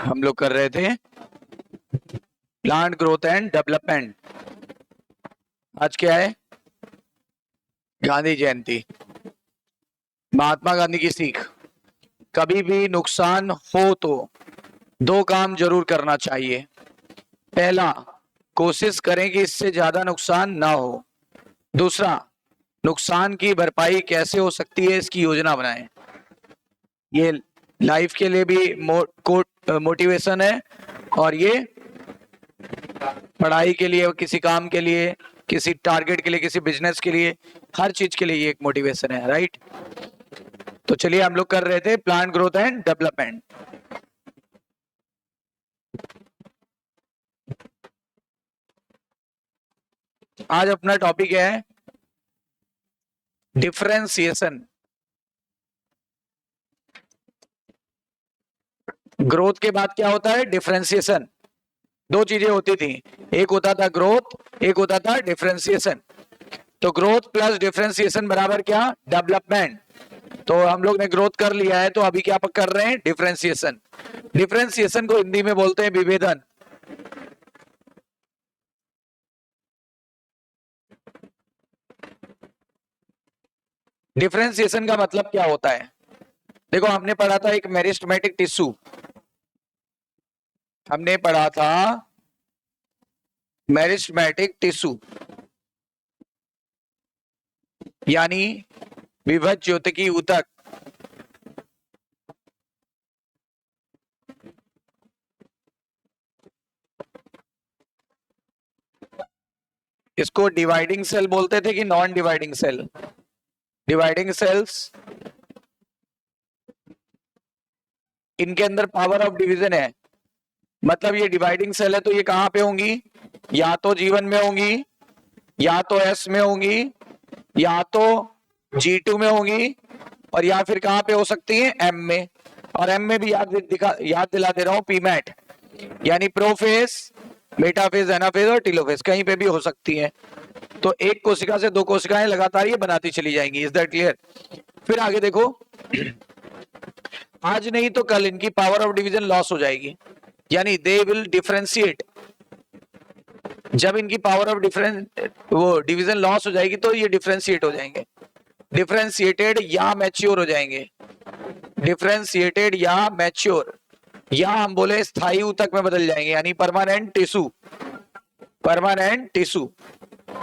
हम लोग कर रहे थे प्लांट ग्रोथ एंड डेवलपमेंट। आज क्या है? गांधी जयंती। महात्मा गांधी की सीख, कभी भी नुकसान हो तो दो काम जरूर करना चाहिए। पहला, कोशिश करें कि इससे ज्यादा नुकसान ना हो। दूसरा, नुकसान की भरपाई कैसे हो सकती है इसकी योजना बनाएं। ये लाइफ के लिए भी मोटिवेशन है, और ये पढ़ाई के लिए, किसी काम के लिए, किसी टारगेट के लिए, किसी बिजनेस के लिए, हर चीज के लिए ये एक मोटिवेशन है, राइट। तो चलिए, हम लोग कर रहे थे प्लांट ग्रोथ एंड डेवलपमेंट। आज अपना टॉपिक है डिफरेंशिएशन। ग्रोथ के बाद क्या होता है? डिफरेंशिएशन। दो चीजें होती थी, एक होता था ग्रोथ, एक होता था डिफरेंशिएशन। तो ग्रोथ प्लस डिफरेंशिएशन बराबर क्या? डेवलपमेंट। तो हम लोग ने ग्रोथ कर लिया है, तो अभी क्या कर रहे हैं? डिफरेंशिएशन। डिफरेंशिएशन को हिंदी में बोलते हैं विभेदन। डिफरेंशिएशन का मतलब क्या होता है? देखो, हमने पढ़ा था एक मेरिस्टेमेटिक टिश्यू, हमने पढ़ा था मेरिस्टेमेटिक टिश्यू, यानी विभज्य ज्योतिकी ऊतक। इसको डिवाइडिंग सेल बोलते थे कि non dividing cell? Dividing cells, इनके अंदर पावर ऑफ डिवीजन है। मतलब ये डिवाइडिंग सेल है, तो ये कहां पे होंगी? या तो G1 में होंगी, या तो S में होंगी, या तो G2 में होंगी, और या फिर कहां पे हो सकती है? M में। और M में भी याद दिला दे रहा हूं, पीमैट, यानी प्रोफेज, मेटाफेज, एनाफेज और टीलोफेज, कहीं पे भी हो सकती है। तो एक कोशिका से दो कोशिकाएं लगातार ये बनाती चली जाएंगी। Is that clear? फिर आगे देखो, आज नहीं तो कल इनकी पावर ऑफ डिवीजन लॉस हो जाएगी, यानी दे विल डिफरेंशिएट। जब इनकी पावर ऑफ वो डिवीजन लॉस हो जाएगी, तो ये डिफरेंशिएट हो जाएंगे, डिफरेंशिएटेड या मैच्योर हो जाएंगे। डिफरेंशिएटेड या मैच्योर, या हम बोले स्थायी ऊतक में बदल जाएंगे, यानी permanent tissue. Permanent tissue,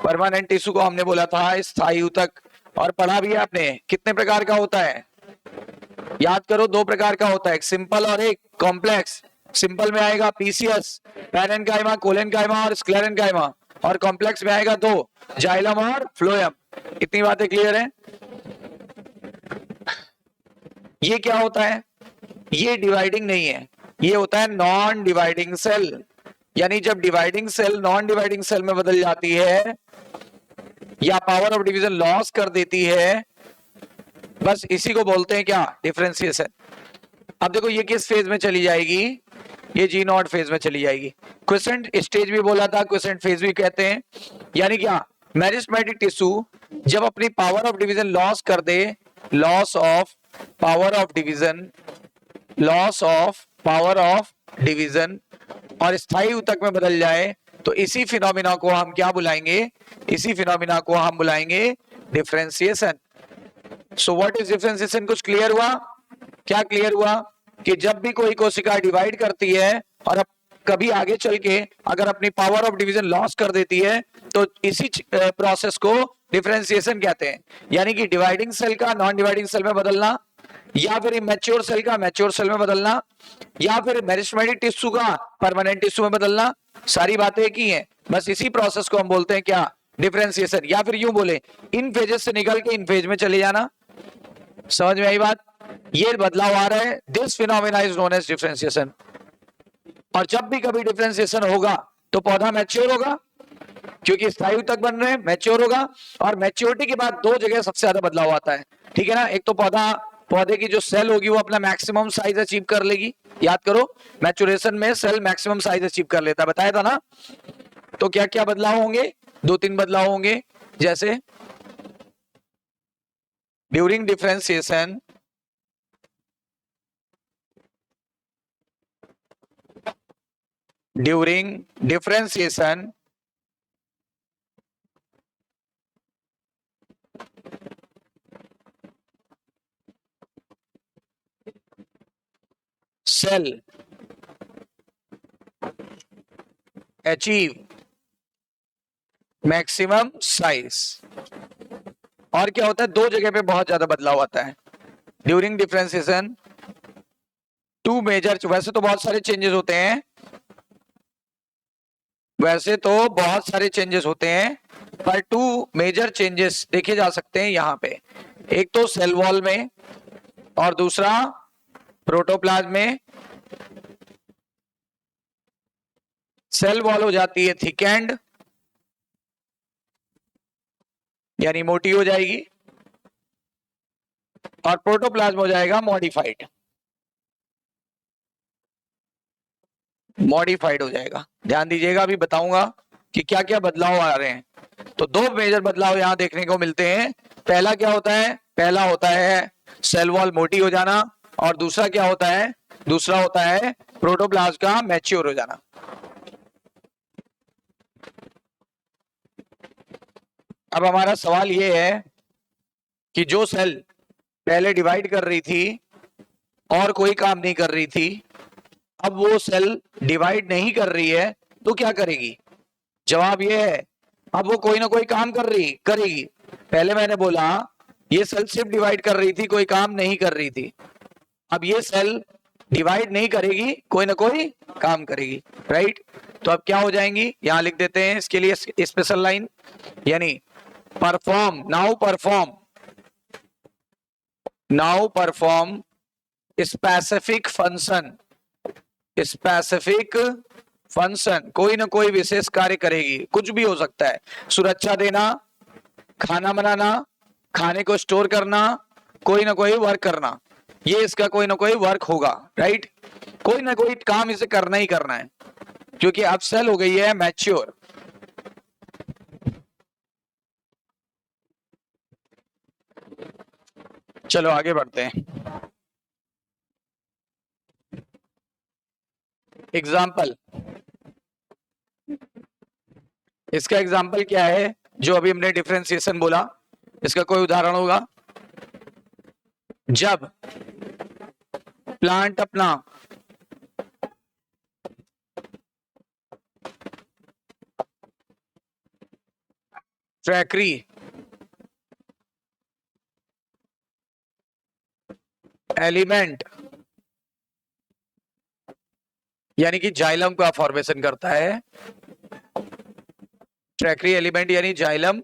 permanent tissue को हमने बोला था स्थायी ऊतक। और पढ़ा भी है आपने, कितने प्रकार का होता है? याद करो, दो प्रकार का होता है, एक सिंपल और एक कॉम्प्लेक्स। सिंपल में आएगा पीसीएस, पैरेन्काइमा, कोलेनकाइमा और स्क्लेरेन्काइमा, और कॉम्प्लेक्स में आएगा दो, जाइलम और फ्लोएम। इतनी बातें क्लियर है? ये क्या होता है? ये डिवाइडिंग नहीं है, ये होता है नॉन डिवाइडिंग सेल। यानी जब dividing cell non dividing cell में बदल जाती है, या पावर ऑफ डिवीजन लॉस कर देती है, बस इसी को बोलते हैं क्या? डिफरेंशिएशन। अब देखो, ये किस फेज में चली जाएगी? ये G0 फेज में चली जाएगी। क्विसेंट स्टेज भी बोला था, क्विसेंट फेज भी कहते हैं। यानी क्या? मेरिस्टेमेटिक टिश्यू जब अपनी पावर ऑफ डिवीजन लॉस कर दे, loss of power of division, loss of power of division, और स्थायी ऊतक में बदल जाए, तो इसी फिनोमिना को हम क्या बुलाएंगे? इसी फिनोमिना को हम बुलाएंगे differentiation. So what is differentiation? कुछ क्लियर हुआ? क्या क्लियर हुआ? कि जब भी कोई कोशिका डिवाइड करती है और अब कभी आगे चल के अगर अपनी पावर ऑफ डिवीजन लॉस कर देती है, तो इसी प्रोसेस को डिफरेंशिएशन कहते हैं। यानी कि डिवाइडिंग सेल का नॉन डिवाइडिंग सेल में बदलना, या फिर मैच्योर सेल का मैच्योर सेल में बदलना, या फिर मेरिस्टेमेटिक टिश्यू का परमानेंट टिश्यू में बदलना। सारी बातें की हैं, बस इसी प्रोसेस को हम बोलते हैं क्या? डिफरेंशिएशन। या फिर यूं बोले, इन फेजेस से निकल के इन फेज में चले जाना। समझ में आई बात? ये बदलाव आ रहा है, this phenomena is known as differentiation. और जब भी कभी डिफरेंशिएशन होगा, तो पौधा मैच्योर होगा, क्योंकि स्थायी तक बन रहे हैं, मैच्योर होगा। और मैच्योरिटी के बाद दो जगह सबसे ज्यादा बदलाव आता है, ठीक है ना? एक तो पौधे की जो सेल होगी वो अपना मैक्सिमम साइज अचीव कर लेगी। याद करो, मैच्योरेशन में सेल मैक्सिमम साइज अचीव कर लेता है, बताया था ना? तो क्या क्या बदलाव होंगे? दो तीन बदलाव होंगे, जैसे during differentiation during differentiation cell achieve maximum size. और क्या होता है, दो जगह पे बहुत ज्यादा बदलाव आता है ड्यूरिंग डिफरेंशिएशन। टू मेजर, वैसे तो बहुत सारे चेंजेस होते हैं, वैसे तो बहुत सारे चेंजेस होते हैं, पर टू मेजर चेंजेस देखे जा सकते हैं यहां पे। एक तो सेल वॉल में और दूसरा प्रोटोप्लाज्म में। सेल वॉल हो जाती है थिकेंड, यानी मोटी हो जाएगी, और प्रोटोप्लाज्म हो जाएगा मॉडिफाइड, मॉडिफाइड हो जाएगा। ध्यान दीजिएगा, अभी बताऊंगा कि क्या क्या बदलाव आ रहे हैं। तो दो मेजर बदलाव यहां देखने को मिलते हैं। पहला क्या होता है, पहला होता है सेल वॉल मोटी हो जाना, और दूसरा क्या होता है, दूसरा होता है प्रोटोप्लाज्म का मैच्योर हो जाना। अब हमारा सवाल यह है कि जो सेल पहले डिवाइड कर रही थी और कोई काम नहीं कर रही थी, अब वो सेल डिवाइड नहीं कर रही है तो क्या करेगी? जवाब ये है, अब वो कोई ना कोई काम करेगी। पहले मैंने बोला ये सेल सिर्फ डिवाइड कर रही थी, कोई काम नहीं कर रही थी। अब ये सेल डिवाइड नहीं करेगी, कोई ना कोई काम करेगी, राइट? तो अब क्या हो जाएंगी, यहां लिख देते हैं इसके लिए स्पेशल लाइन, यानी perform, now perform specific function, कोई ना कोई विशेष कार्य करेगी। कुछ भी हो सकता है, सुरक्षा देना, खाना बनाना, खाने को स्टोर करना, कोई ना कोई वर्क करना, ये इसका कोई ना कोई वर्क होगा, राइट? कोई ना कोई काम इसे करना ही करना है, क्योंकि अब सेल हो गई है मैच्योर। चलो आगे बढ़ते हैं। एग्जाम्पल, इसका एग्जाम्पल क्या है? जो अभी हमने डिफरेंशिएशन बोला, इसका कोई उदाहरण होगा? जब प्लांट अपना ट्रैक्री एलिमेंट, यानी कि जाइलम का फॉर्मेशन करता है, ट्रैक्री एलिमेंट यानी जाइलम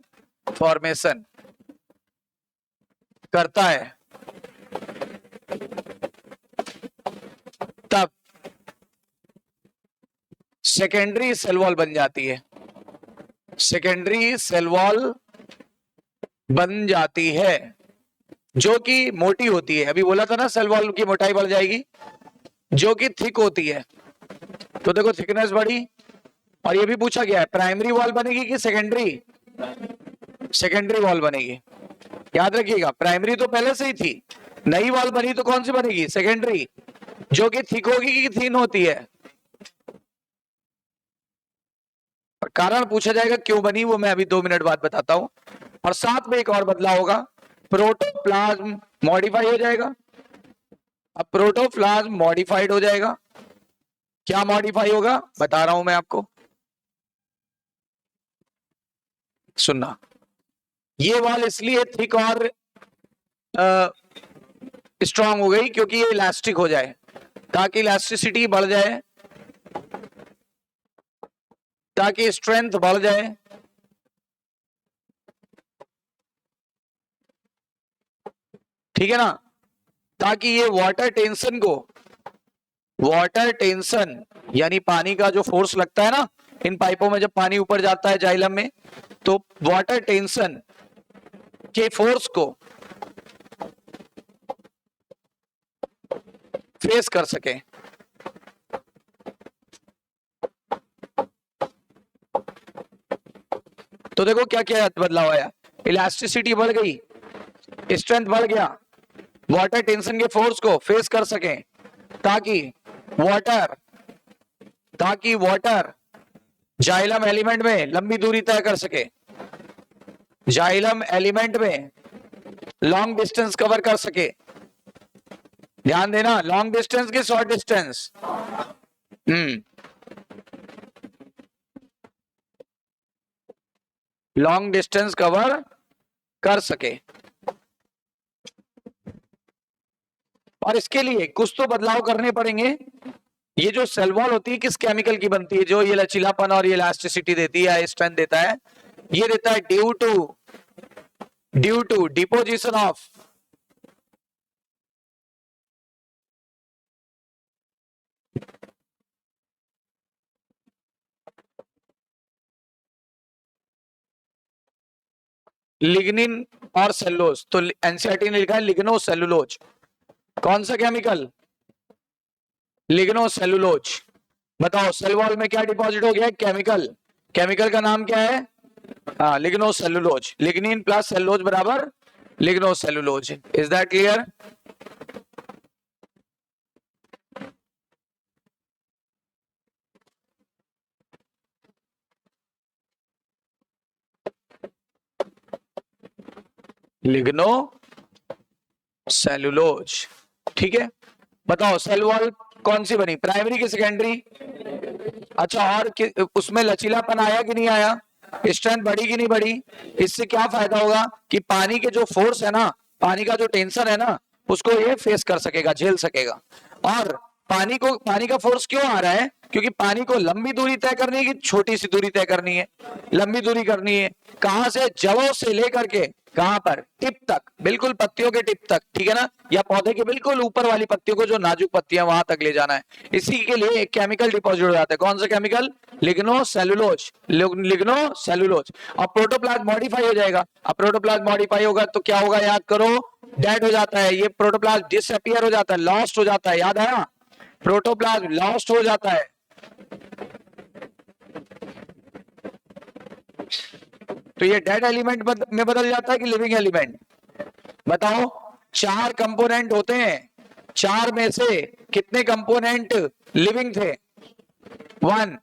फॉर्मेशन करता है, तब सेकेंडरी सेल वॉल बन जाती है, सेकेंडरी सेल वॉल बन जाती है, जो कि मोटी होती है। अभी बोला था ना सेल वॉल की मोटाई बढ़ जाएगी, जो कि थिक होती है। तो देखो थिकनेस बढ़ी, और ये भी पूछा गया है प्राइमरी वॉल बनेगी कि सेकेंडरी? सेकेंडरी वॉल बनेगी। याद रखिएगा, प्राइमरी तो पहले से ही थी, नई वॉल बनी तो कौन सी बनेगी? सेकेंडरी, जो कि थिक होगी कि थिन होती है। और कारण पूछा जाएगा क्यों बनी, वो मैं अभी 2 मिनट बाद बताता हूं। और साथ में एक और बदलाव होगा, प्रोटोप्लाज्म मॉडिफाई हो जाएगा। अब प्रोटोप्लाज्म मॉडिफाइड हो जाएगा। क्या मॉडिफाई होगा, बता रहा हूं मैं आपको, सुनना। ये वॉल इसलिए थिक और स्ट्रांग हो गई क्योंकि ये इलास्टिक हो जाए, ताकि इलास्टिसिटी बढ़ जाए, ताकि स्ट्रेंथ बढ़ जाए, ठीक है ना? ताकि ये वाटर टेंशन यानी पानी का जो फोर्स लगता है ना इन पाइपों में, जब पानी ऊपर जाता है जाइलम में, तो वाटर टेंशन के फोर्स को फेस कर सके। तो देखो क्या क्या बदलाव आया, इलास्टिसिटी बढ़ गई, स्ट्रेंथ बढ़ गया, वाटर टेंशन के फोर्स को फेस कर सके, ताकि वाटर ताकि वाटर जाइलम एलिमेंट में लंबी दूरी तय कर सके, जाइलम एलिमेंट में लॉन्ग डिस्टेंस कवर कर सके। ध्यान देना, लॉन्ग डिस्टेंस की short distance. Long distance cover कर सके। और इसके लिए कुछ तो बदलाव करने पड़ेंगे। ये जो सेल वॉल होती है किस केमिकल की बनती है जो ये लचीलापन और ये इलास्टिसिटी देती है, स्ट्रेंथ देता है? ये देता है due to deposition of lignin और सेलुलोज। तो एनसीईआरटी ने लिखा है लिग्नो सेलुलोज। कौन सा केमिकल? Lignocellulose. बताओ सेल वॉल में क्या डिपॉजिट हो गया? केमिकल। केमिकल का नाम क्या है? हाँ, lignocellulose. Lignin plus cellulose बराबर lignocellulose. Is that clear? Lignocellulose. ठीक है, बताओ सेल वॉल कौन सी बनी, प्राइमरी की सेकेंडरी? अच्छा, और उसमें लचीलापन आया कि नहीं आया? स्ट्रेंथ बढ़ी कि नहीं बढ़ी? इससे क्या फायदा होगा कि पानी के जो फोर्स है ना, पानी का जो टेंशन है ना, उसको ये फेस कर सकेगा, झेल सकेगा। और पानी का फोर्स क्यों आ रहा है? क्योंकि पानी को लंबी दूरी तय करनी है कि छोटी सी दूरी तय करनी है? लंबी दूरी करनी है। कहां से? जड़ों से लेकर के कहां पर? टिप तक, बिल्कुल पत्तियों के टिप तक, ठीक है ना, या पौधे के बिल्कुल ऊपर वाली पत्तियों को जो नाजुक पत्तियां वहां तक ले जाना है। इसी के लिए एक केमिकल डिपॉजिट हो जाता है। कौन सा केमिकल? Ligno cellulose. Ligno cellulose. और प्रोटोप्लाज्म मॉडिफाई हो जाएगा। अब प्रोटोप्लाज्म मॉडिफाई होगा तो क्या होगा? याद करो, डेड हो जाता है ये प्रोटोप्लाज्म, डिसअपीयर हो जाता है, लॉस्ट हो जाता है। याद आया? प्रोटोप्लाज्म लॉस्ट हो जाता है। तो ये डेड एलिमेंट में बदल जाता है कि लिविंग एलिमेंट? बताओ, 4 कंपोनेंट होते हैं, 4 में से कितने कंपोनेंट लिविंग थे? One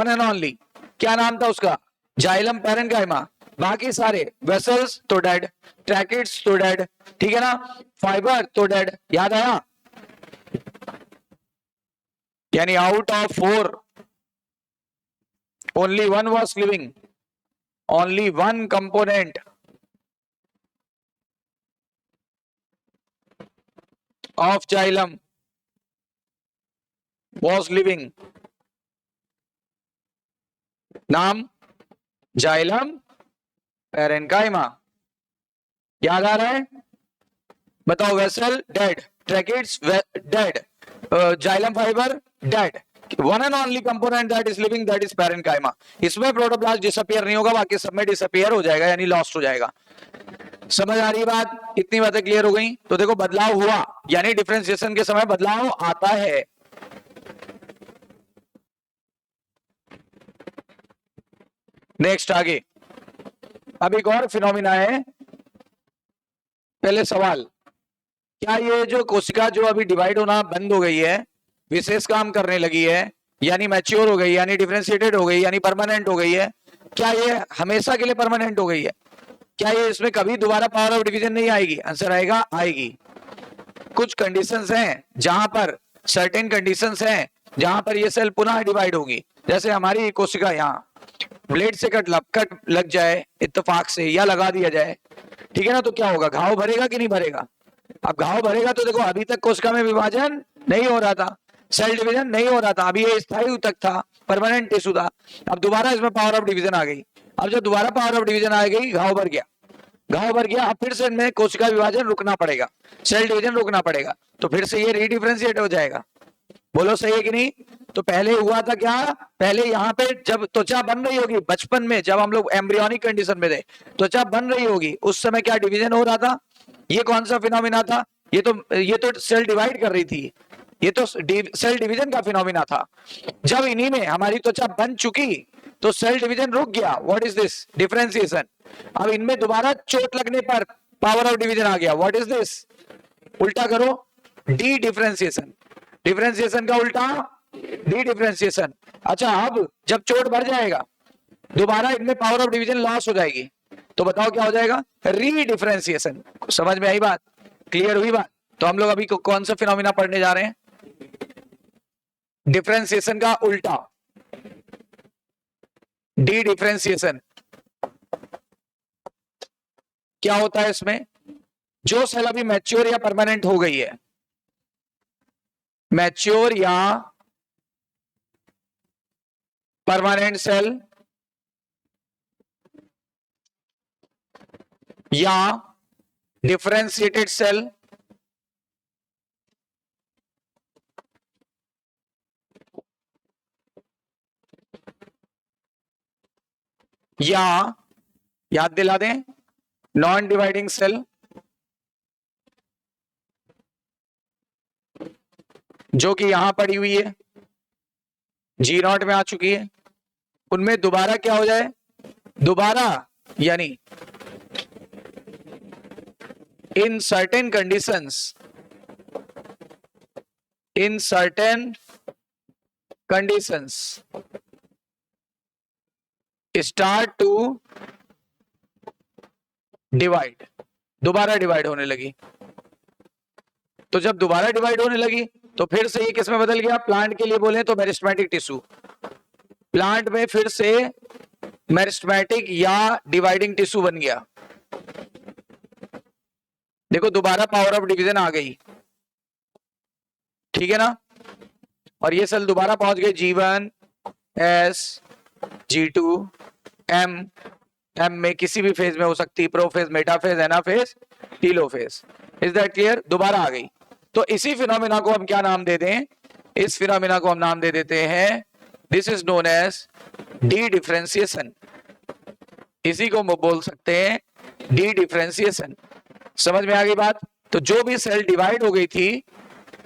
and only. क्या नाम था उसका? Xylem parenchyma. बाकी सारे वेसल्स तो डेड, ट्रैकिड्स तो डेड, ठीक है ना, फाइबर तो डेड। याद आया? यानी out of 4 only 1 was living. Only 1 component of xylem was living. नाम जाइलम पैरेन्काइमा। याद आ रहा है? बताओ, vessel dead, tracheids dead, xylem fibre dead, one and only component that is living that is parenchyma. इसमें protoplast disappear नहीं होगा, बाकी सब में डिसअपीयर हो जाएगा, यानी लॉस्ट हो जाएगा। समझ आ रही है बात? इतनी बातें क्लियर हो गई? तो देखो बदलाव हुआ, यानी डिफरेंशिएशन के समय बदलाव आता है। नेक्स्ट आगे, अब एक और फिनोमिना है। पहले सवाल, क्या ये जो कोशिका जो अभी डिवाइड होना बंद हो गई है, विशेष काम करने लगी है, यानी मैच्योर हो गई, यानी डिफरेंशिएटेड हो गई, यानी परमानेंट हो गई है, क्या ये हमेशा के लिए परमानेंट हो गई है? क्या ये इसमें कभी दोबारा पावर ऑफ डिवीजन नहीं आएगी? आंसर आएगा, आएगी। कुछ कंडीशंस हैं जहां पर, सर्टेन कंडीशंस हैं जहां पर ये सेल पुनः डिवाइड होगी। जैसे हमारी कोशिका यहाँ ब्लेड से कट लग जाए इत्तेफाक से, या लगा दिया जाए, ठीक है ना, तो क्या होगा? घाव भरेगा कि नहीं भरेगा? अब घाव भरेगा तो देखो, अभी तक कोशिका में विभाजन नहीं हो रहा था, सेल डिवीजन नहीं हो रहा था, अभी ये स्थायी तक था, परमानेंट टिश्यू था। अब दोबारा इसमें पावर ऑफ डिवीजन आ गई। अब जब दोबारा पावर ऑफ डिवीजन आ गई, घाव भर गया, घाव भर गया, अब फिर से इनमें कोशिका विभाजन रुकना पड़ेगा, सेल डिवीजन रुकना पड़ेगा, तो फिर से ये रीडिफरेंशिएट हो जाएगा। बोलो सही है कि नहीं? तो पहले हुआ था क्या? पहले यहाँ पे जब त्वचा बन रही होगी, बचपन में जब हम लोग एम्ब्रियोनिक कंडीशन में थे, त्वचा बन रही होगी, उस समय क्या डिवीजन हो रहा था? ये कौन सा फिनोमिना था? ये तो सेल डिवाइड कर रही थी, ये तो सेल डिवीजन का फिनोमिना था। जब इन्हीं में हमारी त्वचा बन चुकी तो सेल डिवीजन रुक गया। What is this? डिफरेंशिएशन। अब इनमें दोबारा चोट लगने पर पावर ऑफ डिवीजन आ गया। What is this? उल्टा करो, डी डिफरेंशिएशन। डिफरेंशिएशन का उल्टा डी डिफरेंशिएशन। अच्छा, अब जब चोट बढ़ जाएगा दोबारा इनमें पावर ऑफ डिवीजन लॉस हो जाएगी, तो बताओ क्या हो जाएगा? रीडिफरेंशिएशन। समझ में आई बात? क्लियर हुई बात? तो हम लोग अभी कौन सा फिनोमिना पढ़ने जा रहे हैं? डिफरेंशिएशन का उल्टा, डी डिफरेंशिएशन। क्या होता है इसमें? जो सेल अभी मैच्योर या परमानेंट हो गई है, मैच्योर या परमानेंट सेल या डिफरेंशिएटेड सेल या याद दिला दें नॉन डिवाइडिंग सेल, जो कि यहां पड़ी हुई है, जी नॉट में आ चुकी है, उनमें दोबारा क्या हो जाए? दोबारा यानी in certain conditions, in certain conditions start to divide, दोबारा डिवाइड होने लगी। तो जब दोबारा डिवाइड होने लगी तो फिर से ये किस में बदल गया? प्लांट के लिए बोले तो मेरिस्टेमेटिक टिश्यू, प्लांट में फिर से मेरिस्टेमेटिक या डिवाइडिंग टिश्यू बन गया। देखो दोबारा पावर ऑफ डिवीजन आ गई, ठीक है ना? और ये सेल दोबारा पहुंच गए G1, S, G2, M, M में किसी भी फेज में हो सकती, prophase, metaphase, anaphase, telophase. Is that clear? दोबारा आ गई। तो इसी फिनोमिना को हम क्या नाम दे दें? इस फिनोमिना को हम नाम दे देते हैं, this is known as dedifferentiation. इसी को बोल सकते हैं डी डिफरेंशिएशन। समझ में आ गई बात? तो जो भी सेल डिवाइड हो गई थी,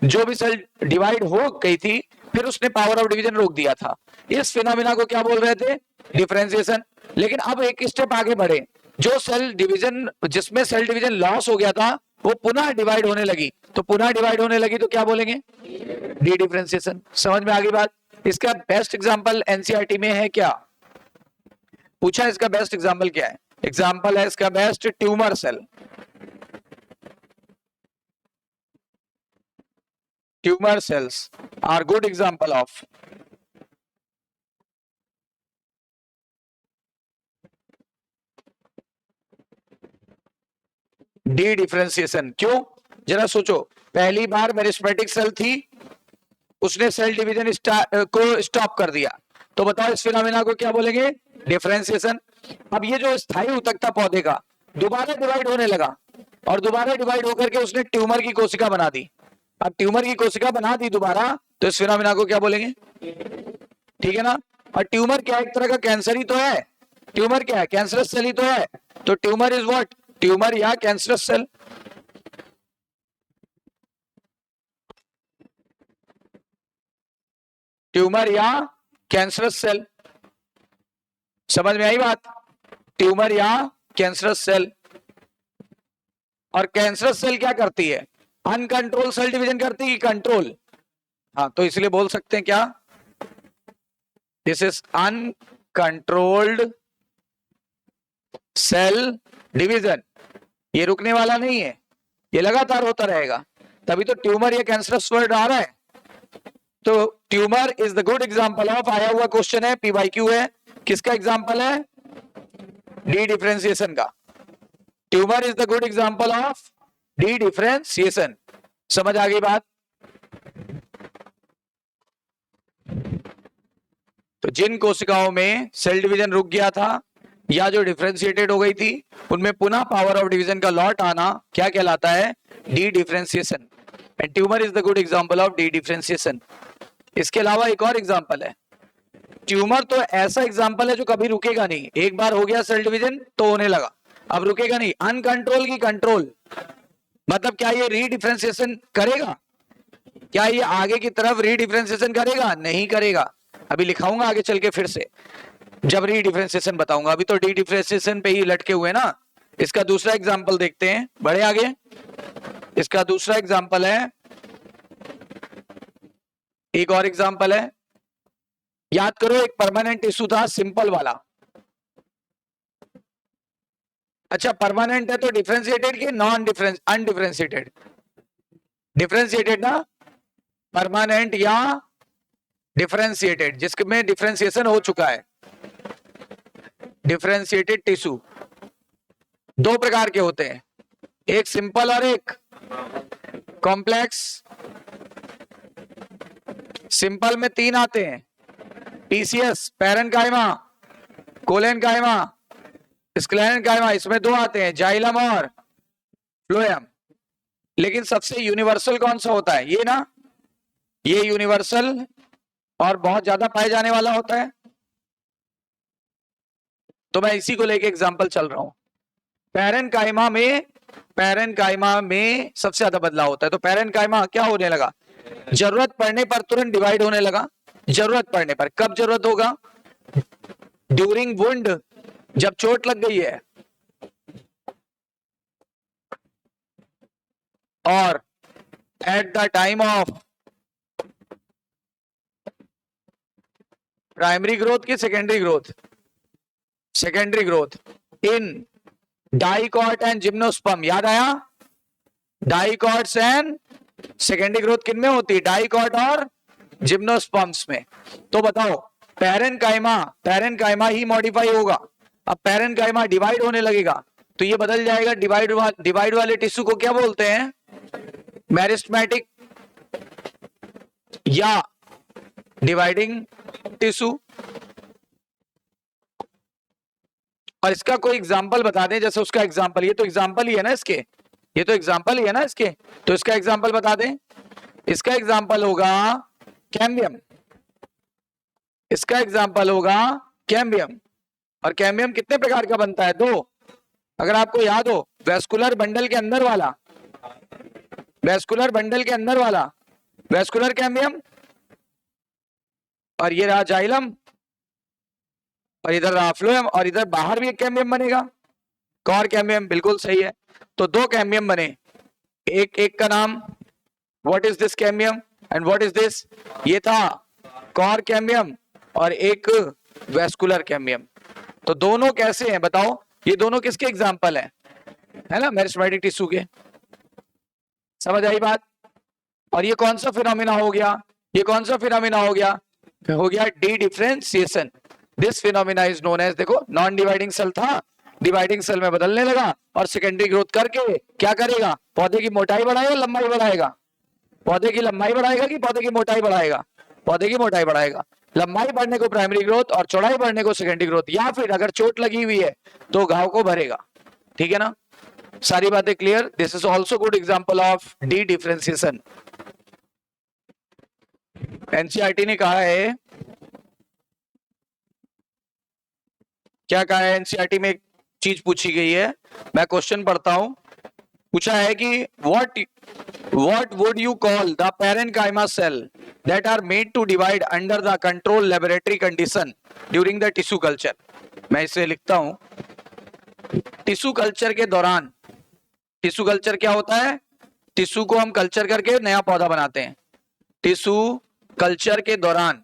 जो भी सेल डिवाइड हो गई थी, फिर उसने पावर ऑफ डिवीजन रोक दिया था, इस फिनोमिना को क्या बोल रहे थे? डिफरेंशिएशन। लेकिन अब एक स्टेप आगे बढ़े, जो सेल डिवीजन, जिसमें सेल डिवीजन लॉस हो गया था, वो पुनः डिवाइड होने लगी, तो पुनः डिवाइड होने लगी तो क्या बोलेंगे? D differentiation. समझ में आ गई बात? इसका बेस्ट एग्जांपल एनसीईआरटी में है क्या? पूछा, इसका बेस्ट एग्जांपल क्या है? एग्जांपल है इसका best tumour cell. Tumor cells are good example of dedifferentiation. क्यों? जरा सोचो, पहली बार मेरिस्टेमेटिक सेल थी, उसने सेल डिवीजन को स्टॉप कर दिया, तो बताओ इस फिनोमिना को क्या बोलेंगे? डिफरेंशिएशन। अब ये जो स्थायी ऊतकता पौधे का दोबारा डिवाइड होने लगा, और दोबारा डिवाइड होकर के उसने ट्यूमर की कोशिका बना दी। अब ट्यूमर की कोशिका बना दी दोबारा, तो इस फिनोमिना को क्या बोलेंगे? ठीक है ना? और ट्यूमर क्या, एक तरह का कैंसर ही तो है। ट्यूमर क्या है? कैंसरस सेल ही तो है। तो ट्यूमर इज व्हाट? ट्यूमर या कैंसरस सेल। ट्यूमर या कैंसरस सेल। समझ में आई बात? ट्यूमर या कैंसरस सेल। और कैंसरस सेल क्या करती है? अनकंट्रोल सेल डिवीजन करती है कि कंट्रोल? हाँ, तो इसलिए बोल सकते हैं क्या? This is uncontrolled cell division. ये रुकने वाला नहीं है, ये लगातार होता रहेगा, तभी तो ट्यूमर या कैंसरस वर्ड आ रहा है। तो tumour is the good example of, आया हुआ क्वेश्चन है, पीवाईक्यू है, किसका एग्जांपल है? डी डिफरेंशिएशन का। Tumour is the good example of D differentiation. समझ आ गई बात? तो जिन कोशिकाओं में सेल डिवीजन रुक गया था या जो डिफरेंशिएटेड हो गई थी, उनमें पुनः पावर ऑफ डिवीजन का लॉट आना क्या कहलाता है? D differentiation. And tumour is the good example of D differentiation. इसके अलावा एक और एग्जांपल है, ट्यूमर तो ऐसा एग्जांपल है जो कभी रुकेगा नहीं, एक बार हो गया सेल डिवीजन तो होने लगा, अब रुकेगा नहीं। अनकंट्रोल की कंट्रोल, मतलब क्या ये रीडिफरेंशिएशन करेगा? क्या ये आगे की तरफ रीडिफरेंशिएशन करेगा? नहीं करेगा। अभी लिखाऊंगा आगे चल के फिर से, जब रीडिफरेंशिएशन बताऊंगा। अभी तो डी डिफरेंशिएशन पे ही लटके हुए ना। इसका दूसरा एग्जांपल देखते हैं, बढ़े आगे। इसका दूसरा एग्जांपल है, एक और एग्जांपल है, याद करो, एक परमानेंट टिश्यू था सिंपल वाला। अच्छा, परमानेंट है तो डिफरेंशिएटेड कि नॉन डिफरेंस अनडिफरेंशिएटेड? डिफरेंशिएटेड ना, परमानेंट या डिफरेंशिएटेड, जिसमें डिफरेंशिएशन हो चुका है। डिफरेंशिएटेड टिश्यू दो प्रकार के होते हैं, एक सिंपल और एक कॉम्प्लेक्स। सिंपल में 3 आते हैं, पीसीएस, पैरेनकाइमा, कोलेनकाइमा, स्क्लेरेनकाइमा। इसमें 2 आते हैं, जाइलम और फ्लोएम। लेकिन सबसे यूनिवर्सल कौन सा होता है? ये ना, ये यूनिवर्सल और बहुत ज्यादा पाए जाने वाला होता है। तो मैं इसी को लेके एग्जांपल चल रहा हूं। पैरेनकाइमा में सबसे ज्यादा बदलाव होता है। तो पैरेनकाइमा क्या होने लगा? जरूरत पड़ने पर तुरंत डिवाइड होने लगा। जरूरत पड़ने पर, कब जरूरत होगा? ड्यूरिंग वुंड, जब चोट लग गई है, और at the time of primary growth की secondary growth, secondary growth in dicot and gymnosperm. याद आया? डाइकॉट्स एंड सेकेंडरी ग्रोथ किन में होती है? डाइकॉट और जिम्नोस्पर्म्स में। तो बताओ, पैरेनकाइमा ही मॉडिफाई होगा। अब पैरेनकाइमा डिवाइड होने लगेगा तो ये बदल जाएगा। डिवाइड वाले टिश्यू को क्या बोलते हैं? मेरिस्टेमेटिक या डिवाइडिंग टिश्यू। और इसका कोई एग्जांपल बता दें, जैसे उसका एग्जांपल, ये तो एग्जांपल ही है ना इसके, ये तो एग्जांपल ही है ना इसके, तो इसका एग्जांपल बता दें। इसका एग्जांपल होगा कैम्बियम। इसका एग्जांपल होगा कैम्बियम। और कैम्बियम कितने प्रकार का बनता है? 2। अगर आपको याद हो, वेस्कुलर बंडल के अंदर वाला, वेस्कुलर बंडल के अंदर वाला वेस्कुलर कैम्बियम, और ये रहा जाइलम, और इधर रहा फ्लोएम, और इधर बाहर भी एक कैम्बियम बनेगा, कॉर कैम्बियम। बिल्कुल सही है। तो 2 कैम्बियम बने, एक का नाम what is this cambium and what is this, ये था कॉर कैम्बियम, और एक वेस्कुलर कैम्बियम। तो दोनों कैसे हैं बताओ? ये दोनों किसके एग्जांपल हैं? है ना, मेरिस्टेमेटिक टिश्यू के। समझ आई बात? और ये कौन सा फिनोमिना हो गया? ये कौन सा फिनोमिना हो गया? हो गया dedifferentiation. This phenomena is known as, देखो, नॉन डिवाइडिंग सेल था, डिवाइडिंग सेल में बदलने लगा, और सेकेंडरी ग्रोथ करके क्या करेगा? पौधे की मोटाई बढ़ाएगा, लंबाई बढ़ाएगा? पौधे की लंबाई बढ़ाएगा कि पौधे की मोटाई बढ़ाएगा? पौधे की मोटाई बढ़ाएगा। लंबाई बढ़ने को प्राइमरी ग्रोथ और चौड़ाई बढ़ने को सेकेंडरी ग्रोथ, या फिर अगर चोट लगी हुई है तो घाव को भरेगा। ठीक है ना? सारी बातें clear? This is also good example of D differentiation. NCERT ने कहा है, क्या कहा है एनसीईआरटी में? एक चीज पूछी गई है, मैं क्वेश्चन पढ़ता हूं। पूछा है कि what would you call the parenchyma cell that are made to divide under the controlled laboratory condition during the tissue culture? मैं इसे लिखता हूं, टिश्यू कल्चर के दौरान। टिश्यू कल्चर क्या होता है? टिश्यू को हम कल्चर करके नया पौधा बनाते हैं। टिश्यू कल्चर के दौरान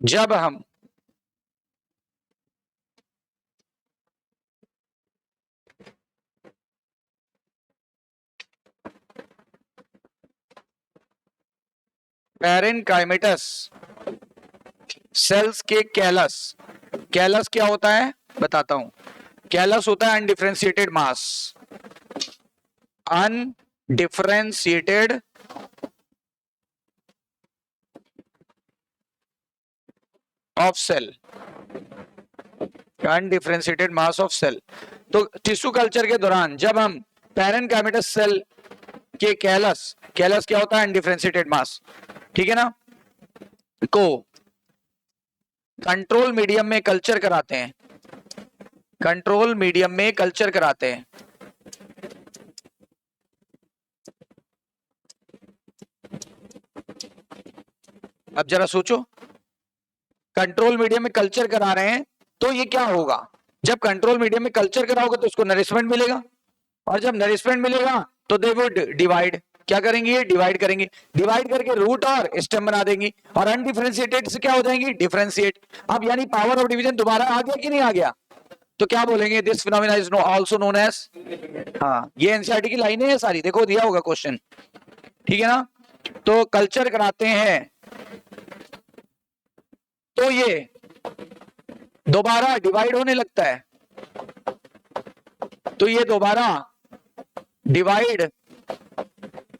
जब हम पैरेनकाइमेटस सेल्स के कैलस क्या होता है बताता हूं। कैलस होता है undifferentiated mass, undifferentiated of cell, undifferentiated mass of cell. तो टिश्यू कल्चर के दौरान जब हम पैरेनकाइमेटस सेल के कैलस क्या होता है? अनडिफरेंशिएटेड मास, ठीक है ना, को कंट्रोल मीडियम में कल्चर कराते हैं। कंट्रोल मीडियम में कल्चर कराते हैं। अब जरा सोचो, कंट्रोल मीडियम में कल्चर करा रहे हैं तो ये क्या होगा? जब कंट्रोल मीडियम में कल्चर कराओगे तो उसको नरिशमेंट मिलेगा, और जब नरिशमेंट मिलेगा तो दे वुड डिवाइड, क्या करेंगे, डिवाइड करेंगे, डिवाइड करके रूट और स्टेम बना देंगी, और अनडिफरेंशिएटेड से क्या हो जाएंगी, डिफरेंशिएट। अब यानी पावर ऑफ डिवीजन दोबारा आ गया कि नहीं आ गया, तो क्या बोलेंगे, this phenomena is also known as, हाँ ये एनसीईआरटी की लाइनें हैं सारी, देखो दिया होगा क्वेश्चन, ठीक है ना। तो कल्चर कराते हैं तो ये दोबारा डिवाइड होने लगता है, तो ये दोबारा डिवाइड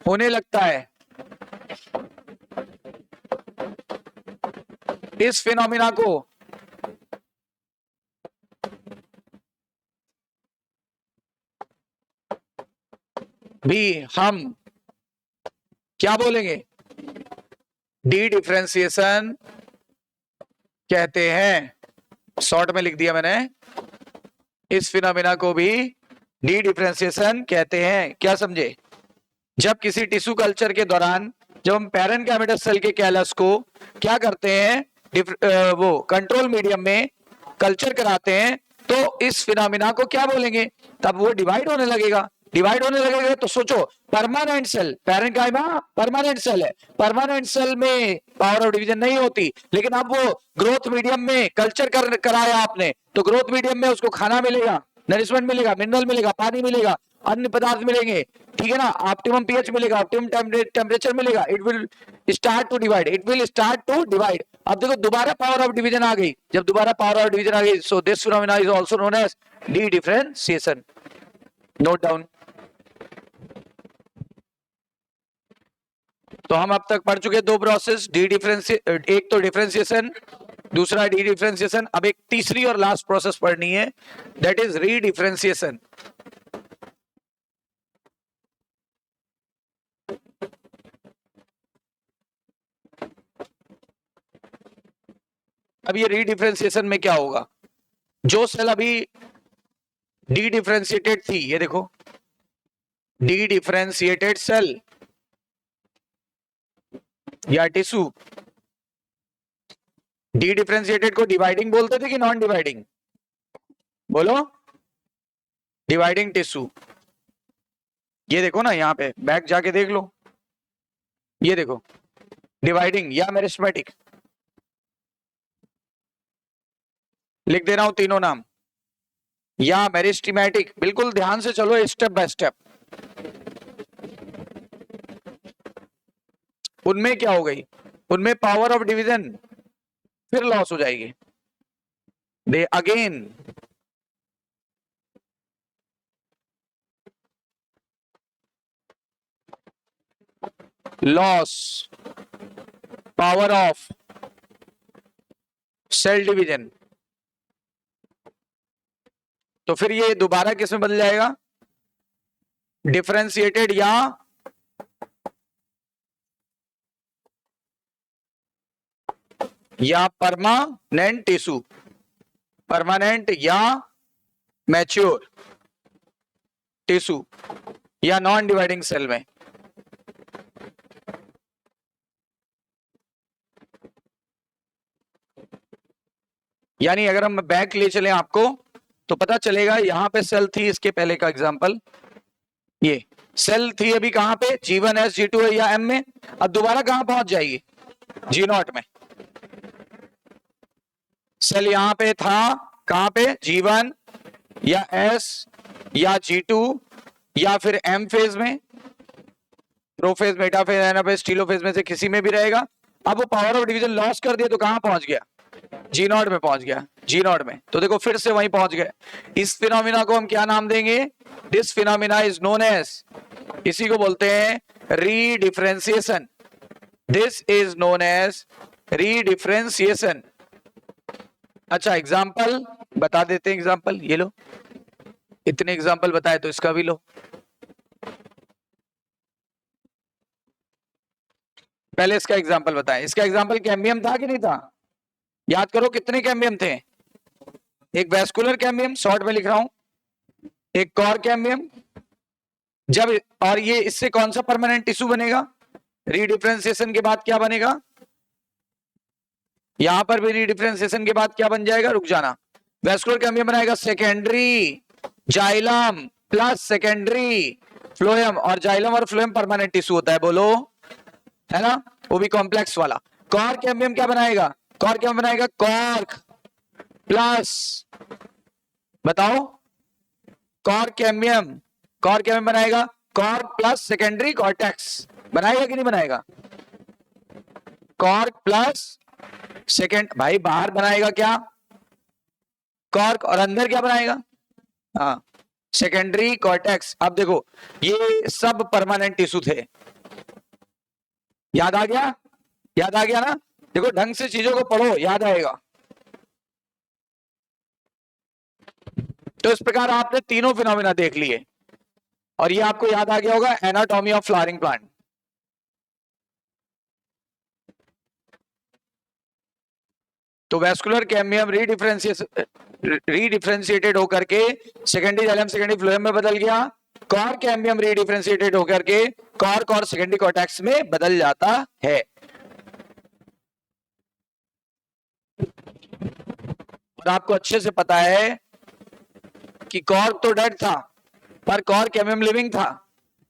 होने लगता है। इस फिनोमिना को भी हम क्या बोलेंगे, डी डिफरेंशिएशन कहते हैं, शॉर्ट में लिख दिया मैंने, इस फिनोमिना को भी डी डिफरेंशिएशन कहते हैं। क्या समझे, जब किसी टिश्यू कल्चर के दौरान जब हम पैरेन्काइमेटस सेल के कैलस को क्या करते हैं, वो कंट्रोल मीडियम में कल्चर कराते हैं, तो इस फिनोमिना को क्या बोलेंगे, तब वो डिवाइड होने लगेगा, डिवाइड होने लगेगा। तो सोचो permanent cell, parenchyma permanent cell है, परमानेंट सेल में पावर ऑफ डिवीजन नहीं होती, लेकिन अब वो ग्रोथ मीडियम में कल्चर कराया आपने, तो ग्रोथ मीडियम में उसको खाना मिलेगा, नरिशमेंट मिलेगा, मिनरल मिलेगा, पानी मिलेगा, अन्य पदार्थ मिलेंगे, ठीक है ना, ऑप्टिमम पीएच मिलेगा, ऑप्टिमम टेम्परेचर मिलेगा, it will start to divide, it will start to divide. अब देखो दोबारा पावर ऑफ डिवीजन आ गई, जब दोबारा पावर ऑफ डिवीजन आ गई, so this phenomena is also known as dedifferentiation. Note down. तो हम अब तक पढ़ चुके दो प्रोसेस, डी डिफरेंशिएशन, एक तो डिफरेंशिएशन, दूसरा डी डिफरेंशिएशन। अब एक तीसरी और लास्ट प्रोसेस पढ़नी है, दैट इज री डिफरेंशिएशन। अब ये री डिफरेंशिएशन में क्या होगा, जो सेल अभी डी डिफरेंशिएटेड थी, ये देखो डी डिफरेंशिएटेड सेल या टिश्यू, डी डिफरेंशिएटेड को डिवाइडिंग बोलते थे कि नॉन डिवाइडिंग, बोलो, डिवाइडिंग टिश्यू। ये देखो ना यहां पे बैक जाके देख लो, ये देखो डिवाइडिंग या मेरिस्टेमेटिक, लिख दे रहा हूं तीनों नाम, या मेरिस्टेमेटिक, बिल्कुल ध्यान से चलो स्टेप बाय स्टेप। उनमें क्या हो गई, उनमें पावर ऑफ डिवीजन फिर लॉस हो जाएगी, they again loss power of cell division. तो फिर ये दोबारा किस में बदल जाएगा, डिफरेंशिएटेड या परमानेंट टिश्यू, परमानेंट या मैच्योर टिश्यू या नॉन डिवाइडिंग सेल में। यानी अगर हम बैक ले चले आपको तो पता चलेगा, यहां पे सेल थी, इसके पहले का एग्जांपल, ये सेल थी अभी कहां पे, G1S G2 या M में, अब दोबारा कहां पहुंच जाएगी, G0 में। सेल यहां पे था, कहां पे, G1 या S या G2 या फिर M फेज में, प्रोफेज, मेटाफेज, एनाफेज, टीलोफेज में से किसी में भी रहेगा। अब वो पावर ऑफ डिवीजन लॉस कर दिया तो कहां पहुंच गया, G0 में पहुंच गया, G0 में, तो देखो फिर से वहीं पहुंच गए। इस फिनोमिना को हम क्या नाम देंगे, this phenomena is known as, इसी को बोलते हैं redifferentiation, this is known as redifferentiation. अच्छा एग्जाम्पल बता देते हैं, एग्जाम्पल ये लो, इतने एग्जाम्पल बताए तो इसका भी लो। पहले इसका एग्जाम्पल बताएं, इसका एग्जाम्पल कैम्बियम था कि नहीं था, याद करो कितने कैम्बियम थे, एक वैस्कुलर कैम्बियम, शॉर्ट में लिख रहा हूं, एक कॉर कैम्बियम, जब, और ये इससे कौन सा परमानेंट टिश्यू बनेगा, रीडिफरेंशिएशन के बाद क्या बनेगा, यहां पर भी रीडिफरेंशिएशन के बाद क्या बन जाएगा, रुक जाना, वैस्कुलर कैम्बियम बनाएगा secondary xylem plus secondary phloem, और जाइलम और फ्लोएम परमानेंट टिश्यू होता है, बोलो, है ना, वो भी कॉम्प्लेक्स वाला। कॉर्क कैम्बियम क्या बनाएगा? कॉर्क क्या बनाएगा? कॉर्क प्लस, बताओ, कॉर्क कैम्बियम, कॉर्क कैम्बियम बनाएगा कॉर्क प्लस सेकेंडरी कॉर्टेक्स, बनाएगा कि नहीं बनाएगा? कॉर्क प्लस सेकेंड, भाई बाहर बनाएगा क्या? कॉर्क, और अंदर क्या बनाएगा? हाँ, सेकेंडरी कॉर्टेक्स। अब देखो ये सब परमानेंट टिश्यू थे, याद आ गया? याद आ गया ना? देखो ढंग से चीजों को पढ़ो, याद आएगा। तो इस प्रकार आपने तीनों फिनोमिना देख लिए, और ये आपको याद आ गया होगा, एनाटॉमी ऑफ फ्लावरिंग प्लांट। तो वेस्कुलर कैम्बियम रीडिफरेंशिएटेड होकर के सेकेंडरी जाइलम सेकेंडरी फ्लोएम में बदल गया, कॉर्क कैम्बियम रीडिफरेंशिएटेड होकर के कॉर्क और सेकेंडरी कॉर्टेक्स में बदल जाता है। और आपको अच्छे से पता है कि कॉर्क तो डेड था, पर कॉर्क कैम्बियम लिविंग था,